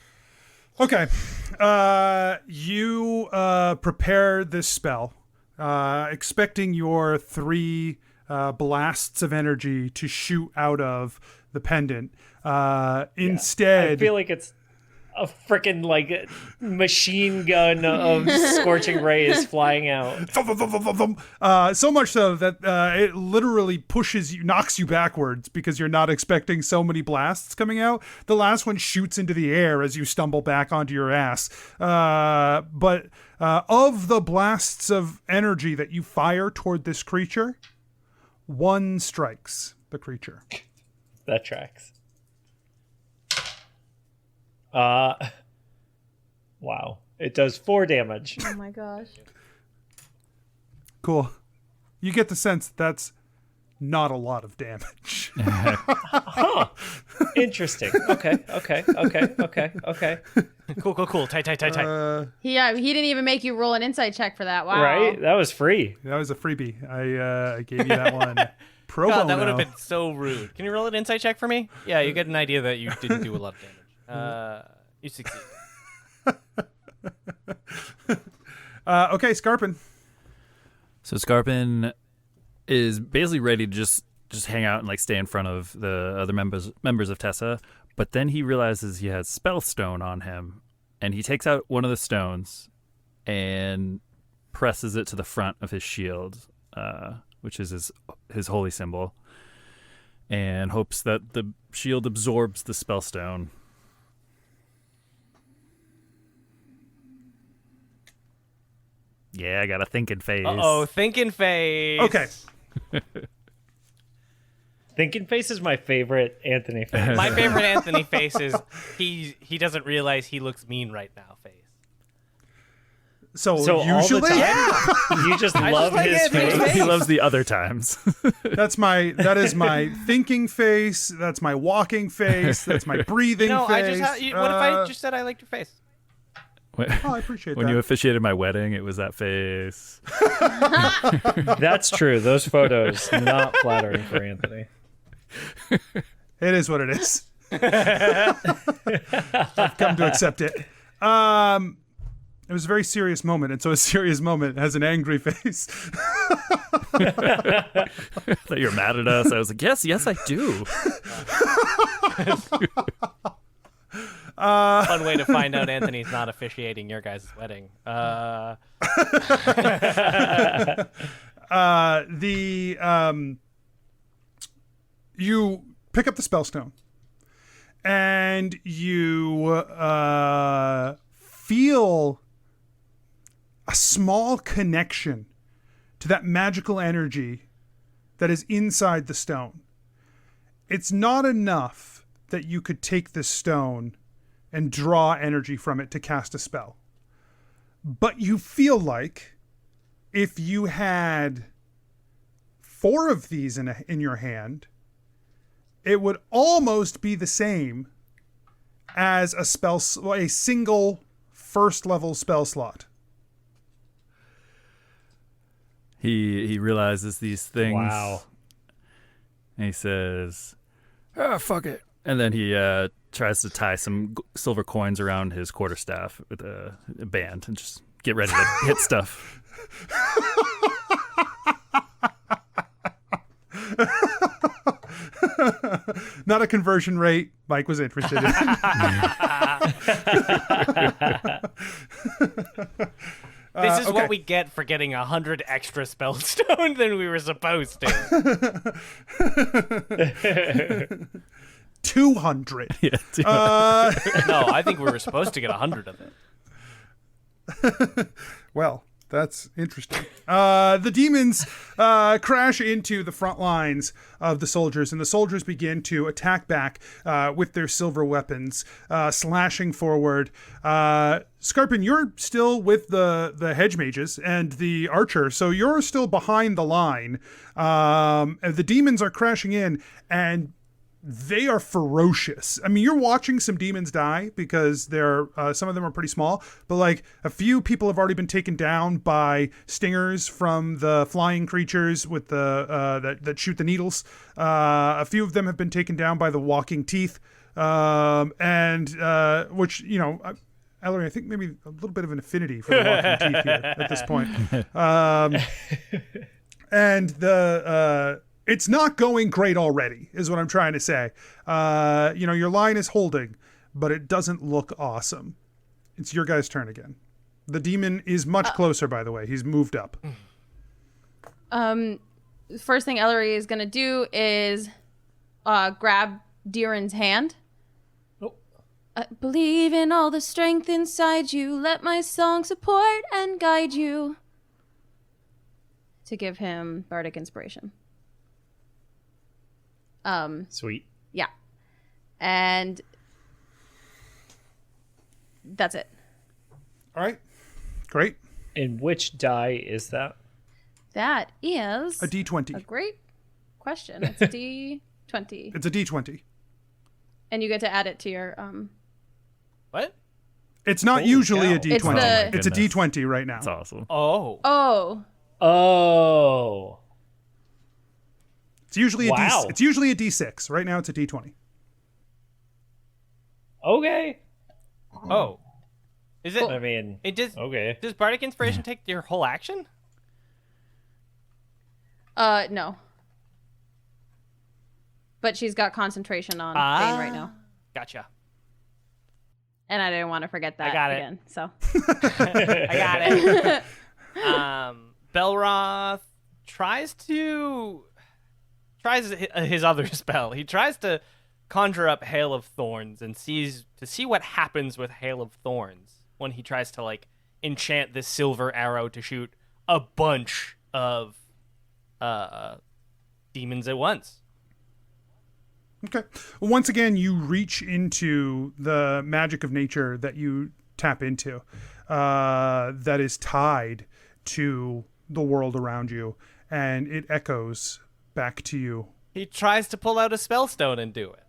Okay. You prepare this spell, expecting your 3 blasts of energy to shoot out of the pendant. Instead, I feel like it's a freaking like machine gun of scorching rays flying out. So much so that it literally pushes you, knocks you backwards because you're not expecting so many blasts coming out. The last one shoots into the air as you stumble back onto your ass. But of the blasts of energy that you fire toward this creature, 1 strikes the creature. That tracks. Wow. It does 4 damage. Oh my gosh. Cool. You get the sense that's not a lot of damage. Interesting. Okay. Cool. Tight. He didn't even make you roll an insight check for that. Wow. Right? That was free. That was a freebie. I gave you that one. Pro God, bono. that would have been so rude. Can you roll an insight check for me? Yeah, you get an idea that you didn't do a lot of damage. You succeed. Okay, Skarpin. So Skarpin is basically ready to just hang out and like stay in front of the other members of TESSA, but then he realizes he has Spellstone on him, and he takes out one of the stones and presses it to the front of his shield, which is his holy symbol, and hopes that the shield absorbs the Spellstone. Yeah, I got a thinking face. Uh-oh, thinking face. Okay. Thinking face is my favorite Anthony face. My favorite Anthony face is he doesn't realize he looks mean right now face. So all the usually, time, you just love like his Anthony's face. He loves the other times. that is my thinking face. That's my walking face. That's my breathing No, face. what if I just said I liked your face? Oh, I appreciate When that. you officiated my wedding, it was that face. That's true. Those photos not flattering for Anthony. It is what it is. I've come to accept it. It was a very serious moment, and so a serious moment has an angry face. That you're mad at us. I was like, yes, I do. Fun way to find out Anthony's not officiating your guys' wedding. You pick up the spellstone, and you feel a small connection to that magical energy that is inside the stone. It's not enough that you could take this stone and draw energy from it to cast a spell. But you feel like if you had 4 of these in your hand, it would almost be the same as a single first level spell slot. he realizes these things. Wow. And he says, Ah, fuck it. and then he tries to tie some silver coins around his quarterstaff with a band and just get ready to hit stuff. Not a conversion rate Mike was interested in. This is okay. what we get for getting 100 extra spell stone than we were supposed to. 200. Yeah, No, I think we were supposed to get 100 of it. Well, that's interesting. The demons crash into the front lines of the soldiers, and the soldiers begin to attack back with their silver weapons, slashing forward. Skarpin, you're still with the hedge mages and the archer, so you're still behind the line. And the demons are crashing in, and they are ferocious. I mean, you're watching some demons die because they're some of them are pretty small, but like a few people have already been taken down by stingers from the flying creatures with the that shoot the needles. A few of them have been taken down by the walking teeth, and which Ellery, I think maybe a little bit of an affinity for the walking teeth here at this point. And the it's not going great already, is what I'm trying to say. Your line is holding, but it doesn't look awesome. It's your guys' turn again. The demon is much closer, by the way. He's moved up. First thing Ellery is gonna do is grab Deeran's hand. I believe in all the strength inside you. Let my song support and guide you. To give him bardic inspiration. Sweet. Yeah. And that's it. All right. Great. And which die is that? That is A D20. a great question. It's a D20. It's a D20. And you get to add it to your What? It's not Holy usually cow. a D20. It's the- It's a Goodness. D20 right now. That's awesome. Oh. Oh. Oh. It's usually a Wow. It's usually a D6. Right now it's a D20. Okay. Oh. Is it? I mean, It does. okay. Does bardic inspiration take your whole action? No. But she's got concentration on Bane right now. Gotcha. And I didn't want to forget that got it. again. So I got it. Belroth tries his other spell. He tries to conjure up Hail of Thorns and see what happens with Hail of Thorns when he tries to enchant this silver arrow to shoot a bunch of demons at once. Okay. Once again, you reach into the magic of nature that you tap into that is tied to the world around you, and it echoes back to you. He tries to pull out a spellstone and do it.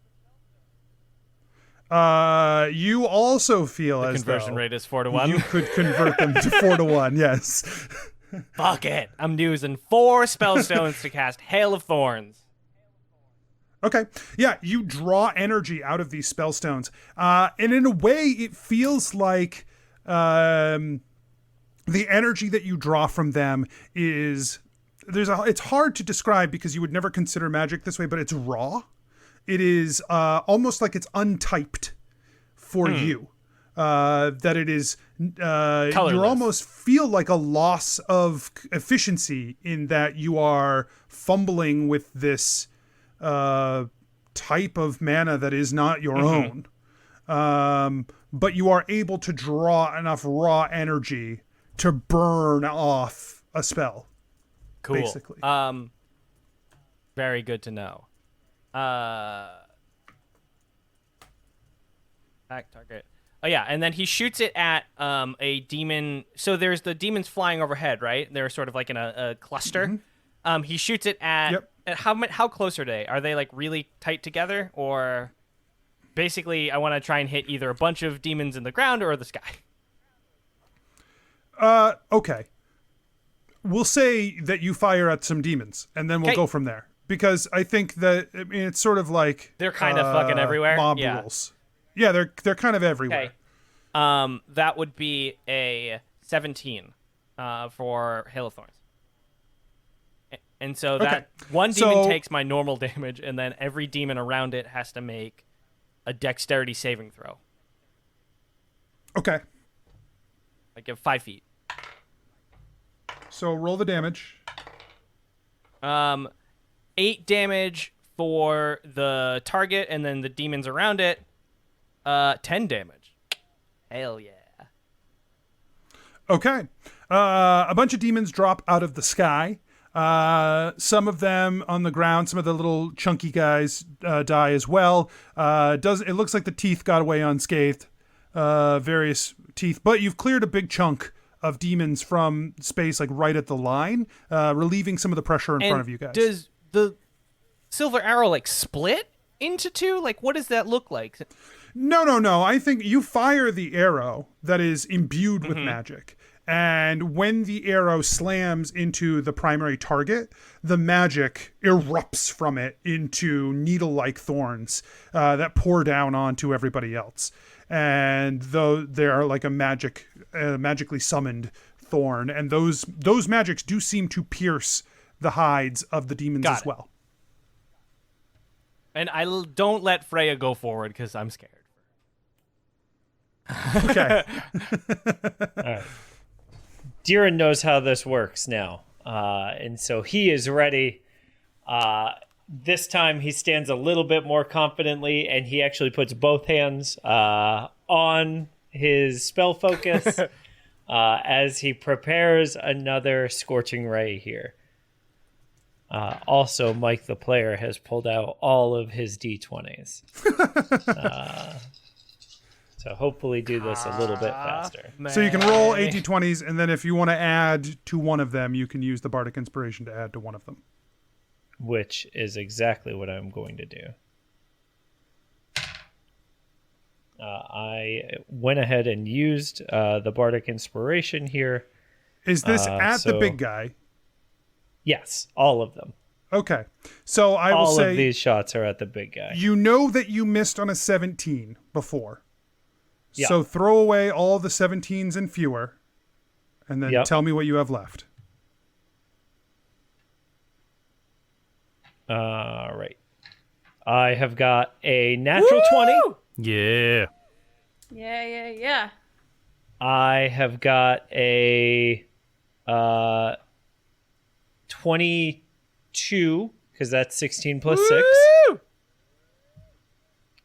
You also feel The as conversion though rate is 4 to 1. you could convert them to 4 to 1, yes. Fuck it. I'm using 4 spellstones to cast Hail of Thorns. Okay. Yeah, you draw energy out of these spellstones. And in a way, it feels like the energy that you draw from them is... it's hard to describe because you would never consider magic this way, but it's raw. It is almost like it's untyped for you. That it is... you almost feel like a loss of efficiency in that you are fumbling with this... type of mana that is not your own. But you are able to draw enough raw energy to burn off a spell. Cool. Basically. Very good to know. Back target. Oh yeah, and then he shoots it at a demon. So there's the demons flying overhead, right? They're sort of like in a cluster. He shoots it at... Yep. How close are they? Are they really tight together, or basically I want to try and hit either a bunch of demons in the ground or the sky? Okay. we'll say that you fire at some demons, and then we'll go from there. Because I think that it's sort of like They're kind of fucking everywhere. Mob Yeah. rules. Yeah, they're kind of everywhere. Okay. That would be a 17 for Hail of Thorns. And so that one demon takes my normal damage, and then every demon around it has to make a dexterity saving throw. Okay. Like at 5 feet. So roll the damage. 8 damage for the target, and then the demons around it, 10 damage. Hell yeah. Okay. A bunch of demons drop out of the sky. Some of them on the ground, some of the little chunky guys die as well. It looks like the teeth got away unscathed, various teeth, but you've cleared a big chunk of demons from space, like right at the line, relieving some of the pressure in front of you guys. Does the silver arrow like split into two? Like, what does that look like? No. I think you fire the arrow that is imbued with magic. And when the arrow slams into the primary target, the magic erupts from it into needle-like thorns that pour down onto everybody else. And though they are like a magically summoned thorn, and those magics do seem to pierce the hides of the demons as well. And don't let Freya go forward because I'm scared. Okay. All right. Deeran knows how this works now, and so he is ready. This time he stands a little bit more confidently, and he actually puts both hands on his spell focus as he prepares another Scorching Ray here. Also, Mike the player has pulled out all of his D20s. So hopefully do this a little bit faster. So you can roll 80-20s, and then if you want to add to one of them, you can use the Bardic Inspiration to add to one of them. Which is exactly what I'm going to do. I went ahead and used the Bardic Inspiration here. Is this at the big guy? Yes, all of them. Okay. So I will say... all of these shots are at the big guy. You know that you missed on a 17 before. Yeah. So throw away all the 17s and fewer, and then tell me what you have left. All right. I have got a natural 20. Yeah. Yeah. I have got a 22, because that's 16 plus 6.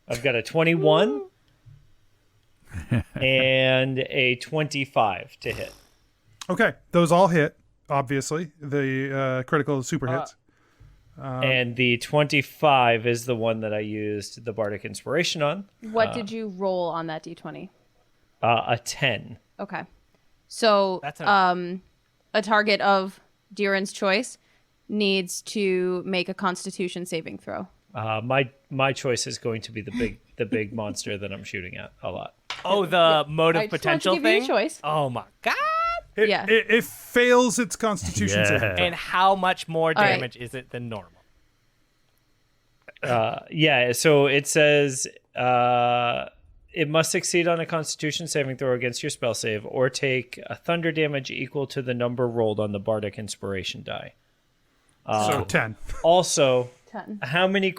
I've got a 21. And a 25 to hit. Okay, those all hit, obviously. The critical super hits. And the 25 is the one that I used the Bardic Inspiration on. What did you roll on that d20? A 10. Okay. So That's a target of Deeran's choice needs to make a Constitution saving throw. My choice is going to be the big monster that I'm shooting at a lot. Oh, the mode I of just wanted to potential give you a thing? choice. Oh my god. It fails its Constitution saving throw. And how much more right. damage is it than normal? So it says it must succeed on a Constitution saving throw against your spell save or take a thunder damage equal to the number rolled on the Bardic Inspiration die. So 10. Also, 10. how many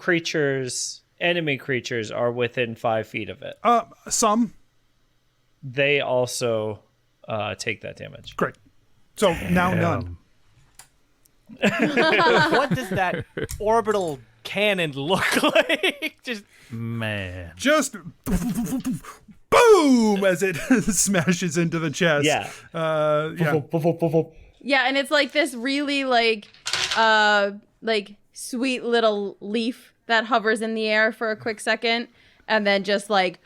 enemy creatures are within 5 feet of it? Some. They also take that damage. Great. So now none. What does that orbital cannon look like? Just Man. Just boom as it smashes into the chest. Yeah. Yeah, and it's like this really like sweet little leaf that hovers in the air for a quick second and then just like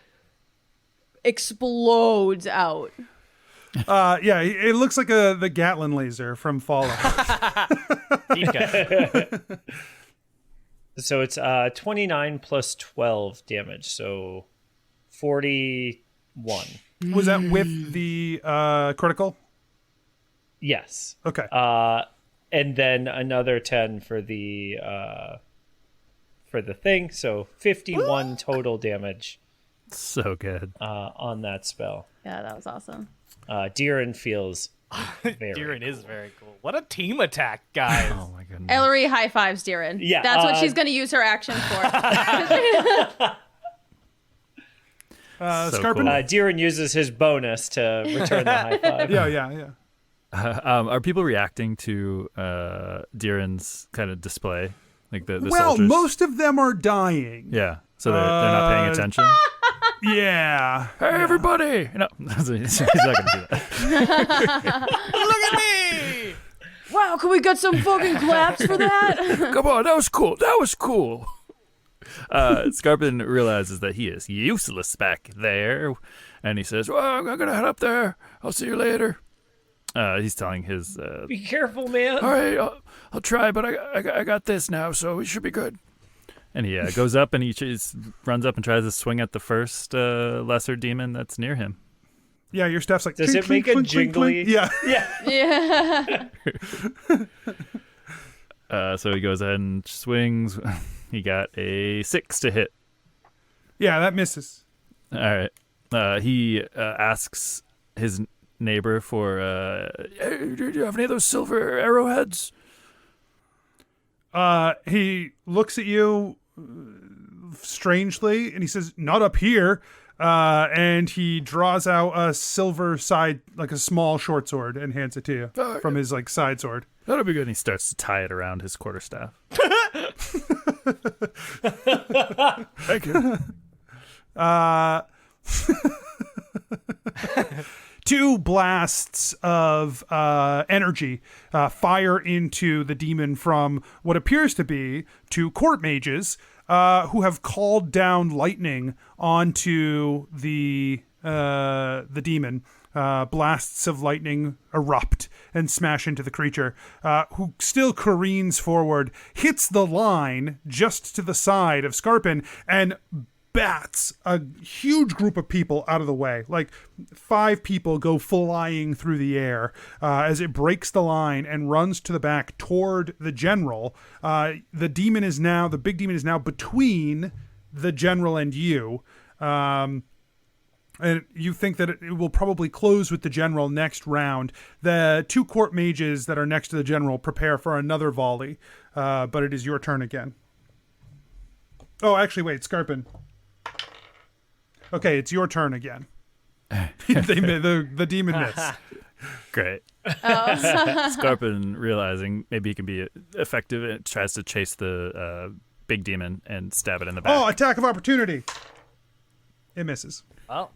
explodes out. It looks like the Gatlin laser from Fallout. deep cut. So it's 29 plus 12 damage, so 41. Was that with the critical? Yes. Okay. And then another 10 for the thing. So 51 total damage So good. on that spell. Yeah, that was awesome. Deeran feels very Deeran is very cool. What a team attack, guys. Oh my goodness. Ellery high fives Deeran. Yeah, That's what she's going to use her action for. So Skarpin? cool. Deeran uses his bonus to return the high five. Yeah. Are people reacting to Deeran's kind of display? Like the Well, soldiers? most of them are dying. Yeah. So they're not paying attention? Yeah. Hey, everybody! No. He's not going to do that. Look at me! Wow, can we get some fucking claps for that? Come on, that was cool. That was cool. Skarpin realizes that he is useless back there. And he says, well, I'm going to head up there. I'll see you later. He's telling his... Be careful, man. All right, I'll try, but I got this now, so we should be good. And he goes up and he runs up and tries to swing at the first lesser demon that's near him. Yeah, your staff's like... Does clink, it make clink, a clink, clink, jingly? clink. Yeah. Yeah. So he goes ahead and swings. He got a 6 to hit. Yeah, that misses. All right. He asks his neighbor for... Hey, do you have any of those silver arrowheads? He looks at you strangely, and he says, "Not up here." And he draws out a silver side, like a small short sword, and hands it to you from his like side sword. That'll be good. And he starts to tie it around his quarterstaff. Thank you. Two blasts of energy fire into the demon from what appears to be two court mages who have called down lightning onto the demon. Blasts of lightning erupt and smash into the creature, who still careens forward, hits the line just to the side of Skarpin, and bats a huge group of people out of the way. Like 5 people go flying through the air as it breaks the line and runs to the back toward the general. The big demon is now between the general and you. And you think that it will probably close with the general next round. The 2 court mages that are next to the general prepare for another volley, but it is your turn again. Oh, actually, wait, Skarpin. Okay, it's your turn again. The demon missed. Great. Skarpin, realizing maybe he can be effective, and tries to chase the big demon and stab it in the back. Oh, attack of opportunity. It misses. Well,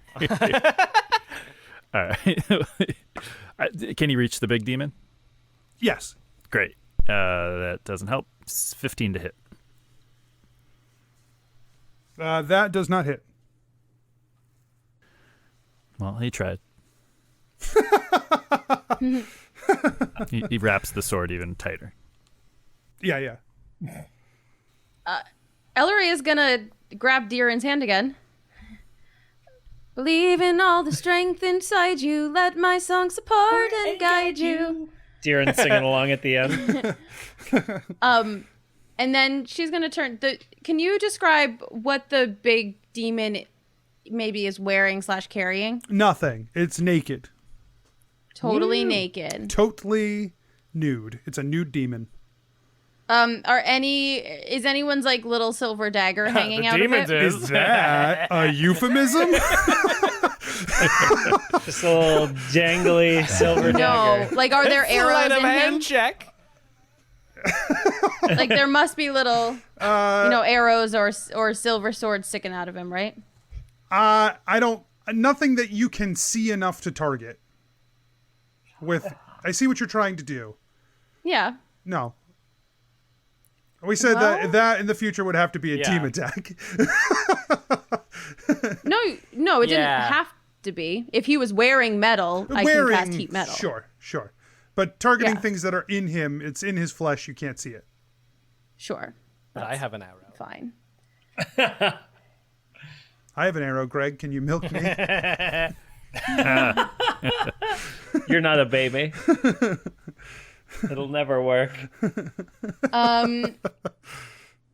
All right. Can he reach the big demon? Yes. Great. That doesn't help. It's 15 to hit. That does not hit. Well, he tried. he wraps the sword even tighter. Yeah. Ellery is gonna grab Deeran's hand again. Believe in all the strength inside you. Let my song support and guide you. Deeran singing along at the end. And then she's gonna turn. Can you describe what the big demon maybe is wearing / carrying? Nothing. It's naked. Totally naked. Totally nude. It's a nude demon. Is anyone's like little silver dagger hanging out of it? Is that a euphemism? Just a little jangly silver dagger. No, like are there arrows sleight of in hand him? check. Like there must be little, arrows or silver swords sticking out of him, right? I don't. Nothing that you can see enough to target. I see what you're trying to do. Yeah. No. We said that in the future would have to be a team attack. No, it didn't have to be. If he was wearing metal, I can cast heat metal. Sure. But targeting things that are in him, it's in his flesh, you can't see it. Sure. But I have an arrow. Fine. I have an arrow, Greg. Can you milk me? You're not a baby. It'll never work.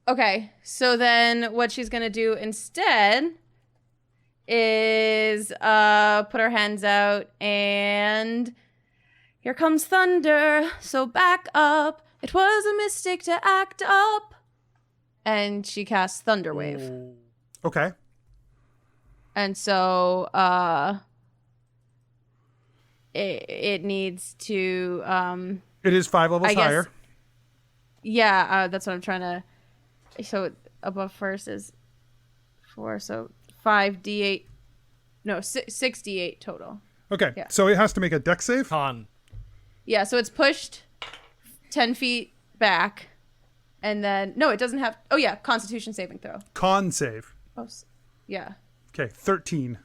Okay, so then what she's gonna do instead is put her hands out, and here comes thunder, so back up. It was a mistake to act up. And she casts Thunder Wave. Okay. And so it needs to It is 5 levels higher. Yeah, that's what I'm trying to. So above first is 4, so 5d8. No, 6d8 total. Okay, Yeah. so it has to make a dex save. Con. Yeah, so it's pushed 10 feet back. And then, no, it doesn't have. Oh, yeah, Constitution saving throw. Con save. Oh, yeah. Okay, 13.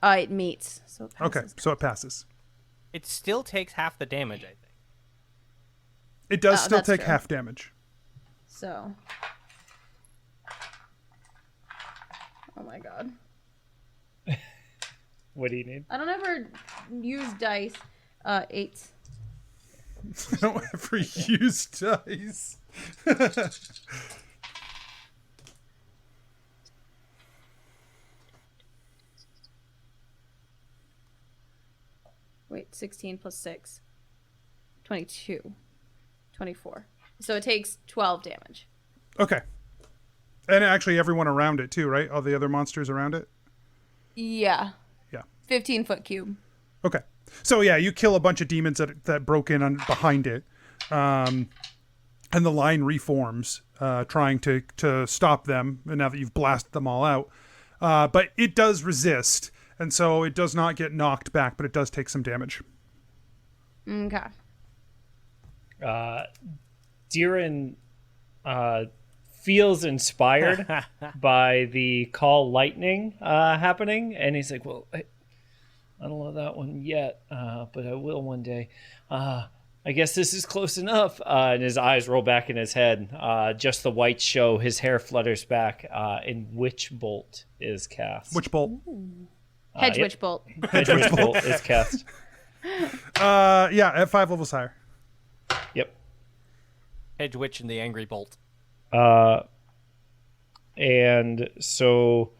It meets. So it passes. Okay, so it passes. It still takes half the damage, I think. It does still that's take true. half damage. So. Oh my god. What do you need? I don't ever use dice. 8. I don't ever use dice. Wait, 16 plus 6. 22. 24. So it takes 12 damage. Okay. And actually everyone around it too, right? All the other monsters around it? Yeah. Yeah. 15-foot cube. Okay. So yeah, you kill a bunch of demons that broke in behind it. And the line reforms, trying to stop them, and now that you've blasted them all out. But it does resist, and so it does not get knocked back, but it does take some damage. Okay. Deeran feels inspired by the call lightning happening, and he's like, well, I don't know that one yet, but I will one day. I guess this is close enough. And his eyes roll back in his head. Just the whites show. His hair flutters back. And Witch Bolt is cast. Witch bolt. Hedge Yep. Witch Bolt. Hedge Witch Bolt is cast. Yeah, at 5 levels higher. Yep. Hedge Witch and the Angry Bolt. And so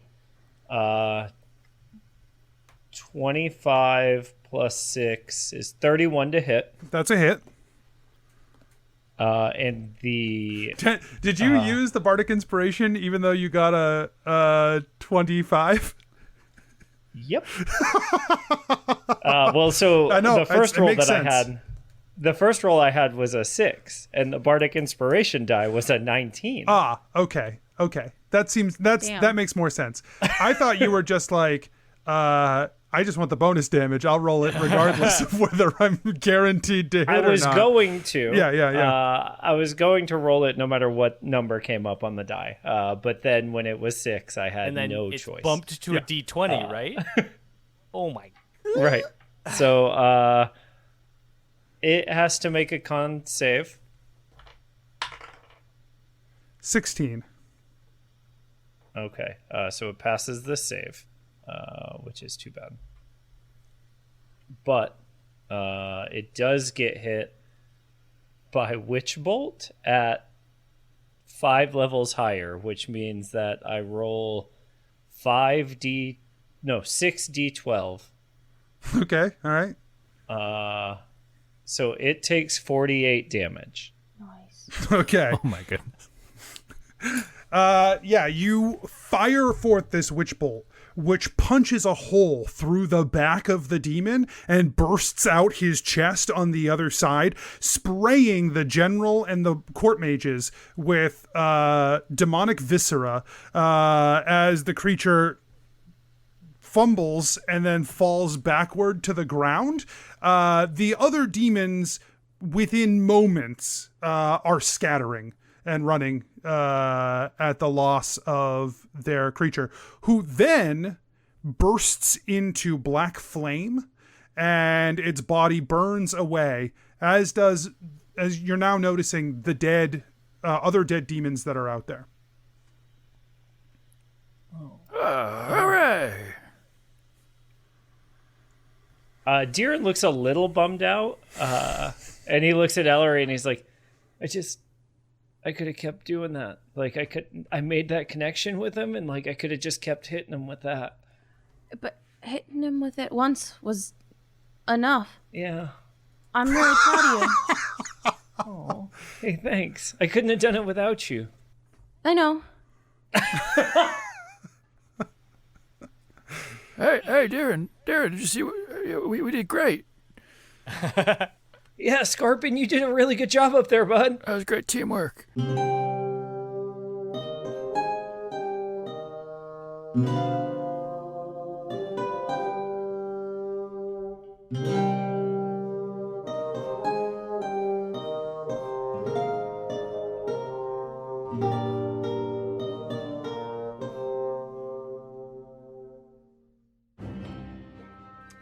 25 plus 6 is 31 to hit. That's a hit. And the Did you use the Bardic Inspiration even though you got a 25? Yep. Well, so I know, the first it roll makes that sense. I had, the first roll I had was a 6, and the Bardic Inspiration die was a 19. Ah, okay. That makes more sense. I thought you were just like, I just want the bonus damage. I'll roll it regardless of whether I'm guaranteed to hit I was or not. going to. Yeah. I was going to roll it no matter what number came up on the die. But then when it was 6, I had And then no it's choice. bumped to a D20, right? Oh my. Right. So it has to make a con save. 16. Okay. So it passes the save, which is too bad. But it does get hit by Witch Bolt at 5 levels higher, which means that I roll 6d12. Okay, all right. So it takes 48 damage. Nice. Okay. Oh my goodness. Yeah, you fire forth this witch bolt, which punches a hole through the back of the demon and bursts out his chest on the other side, spraying the general and the court mages with demonic viscera as the creature fumbles and then falls backward to the ground. The other demons, within moments, are scattering and running at the loss of their creature, who then bursts into black flame and its body burns away, as you're now noticing the dead other dead demons that are out there. Hooray! Deeran looks a little bummed out, and he looks at Ellery and he's like, I could have kept doing that. Like, I made that connection with him, and like I could have just kept hitting him with that. But hitting him with it once was enough. Yeah. I'm really proud of you. Oh, hey, thanks. I couldn't have done it without you. I know. Hey, Deeran, did you see? We did great. Yeah, Skarpin, you did a really good job up there, bud. That was great teamwork.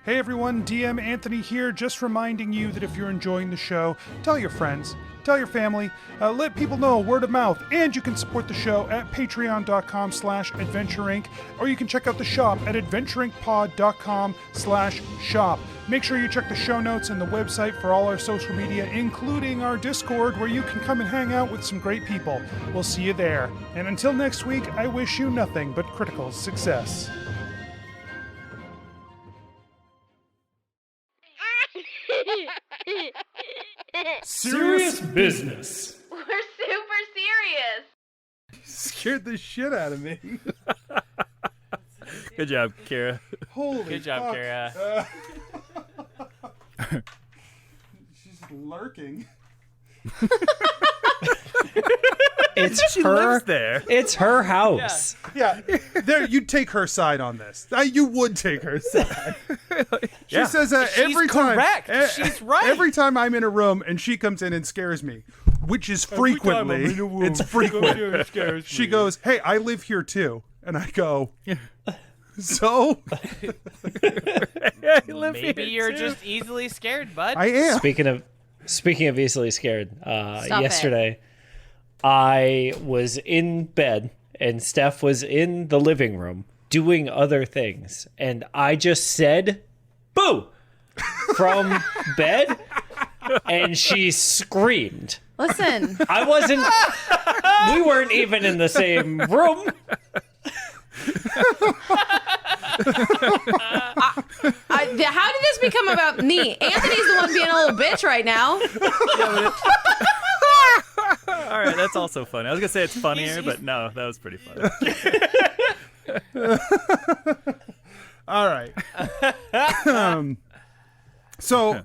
Hey everyone, DM Anthony here, just reminding you that if you're enjoying the show, tell your friends, tell your family, let people know, word of mouth, and you can support the show at patreon.com/adventureinc, or you can check out the shop at adventureincpod.com/shop. Make sure you check the show notes and the website for all our social media, including our Discord, where you can come and hang out with some great people. We'll see you there. And until next week, I wish you nothing but critical success. Serious business. We're super serious. Scared the shit out of me. Good job, Kira. Holy Good job, fuck. Kara. She's lurking. It's She her. lives there. It's her house. Yeah, there. You'd take her side on this. You would take her side. She says that She's every time. correct. She's right. Every time I'm in a room and she comes in and scares me, which is frequently. It's frequent. She goes, "Hey, I live here too," and I go, "So." Maybe you're just easily scared, bud. I am. Speaking of easily scared, Stop yesterday I was in bed and Steph was in the living room doing other things, and I just said "boo" from bed, and she screamed. Listen, We weren't even in the same room. how did this become about me? Anthony's the one being a little bitch right now. All right, that's also funny. I was gonna say it's funnier, but no, that was pretty funny. All right. So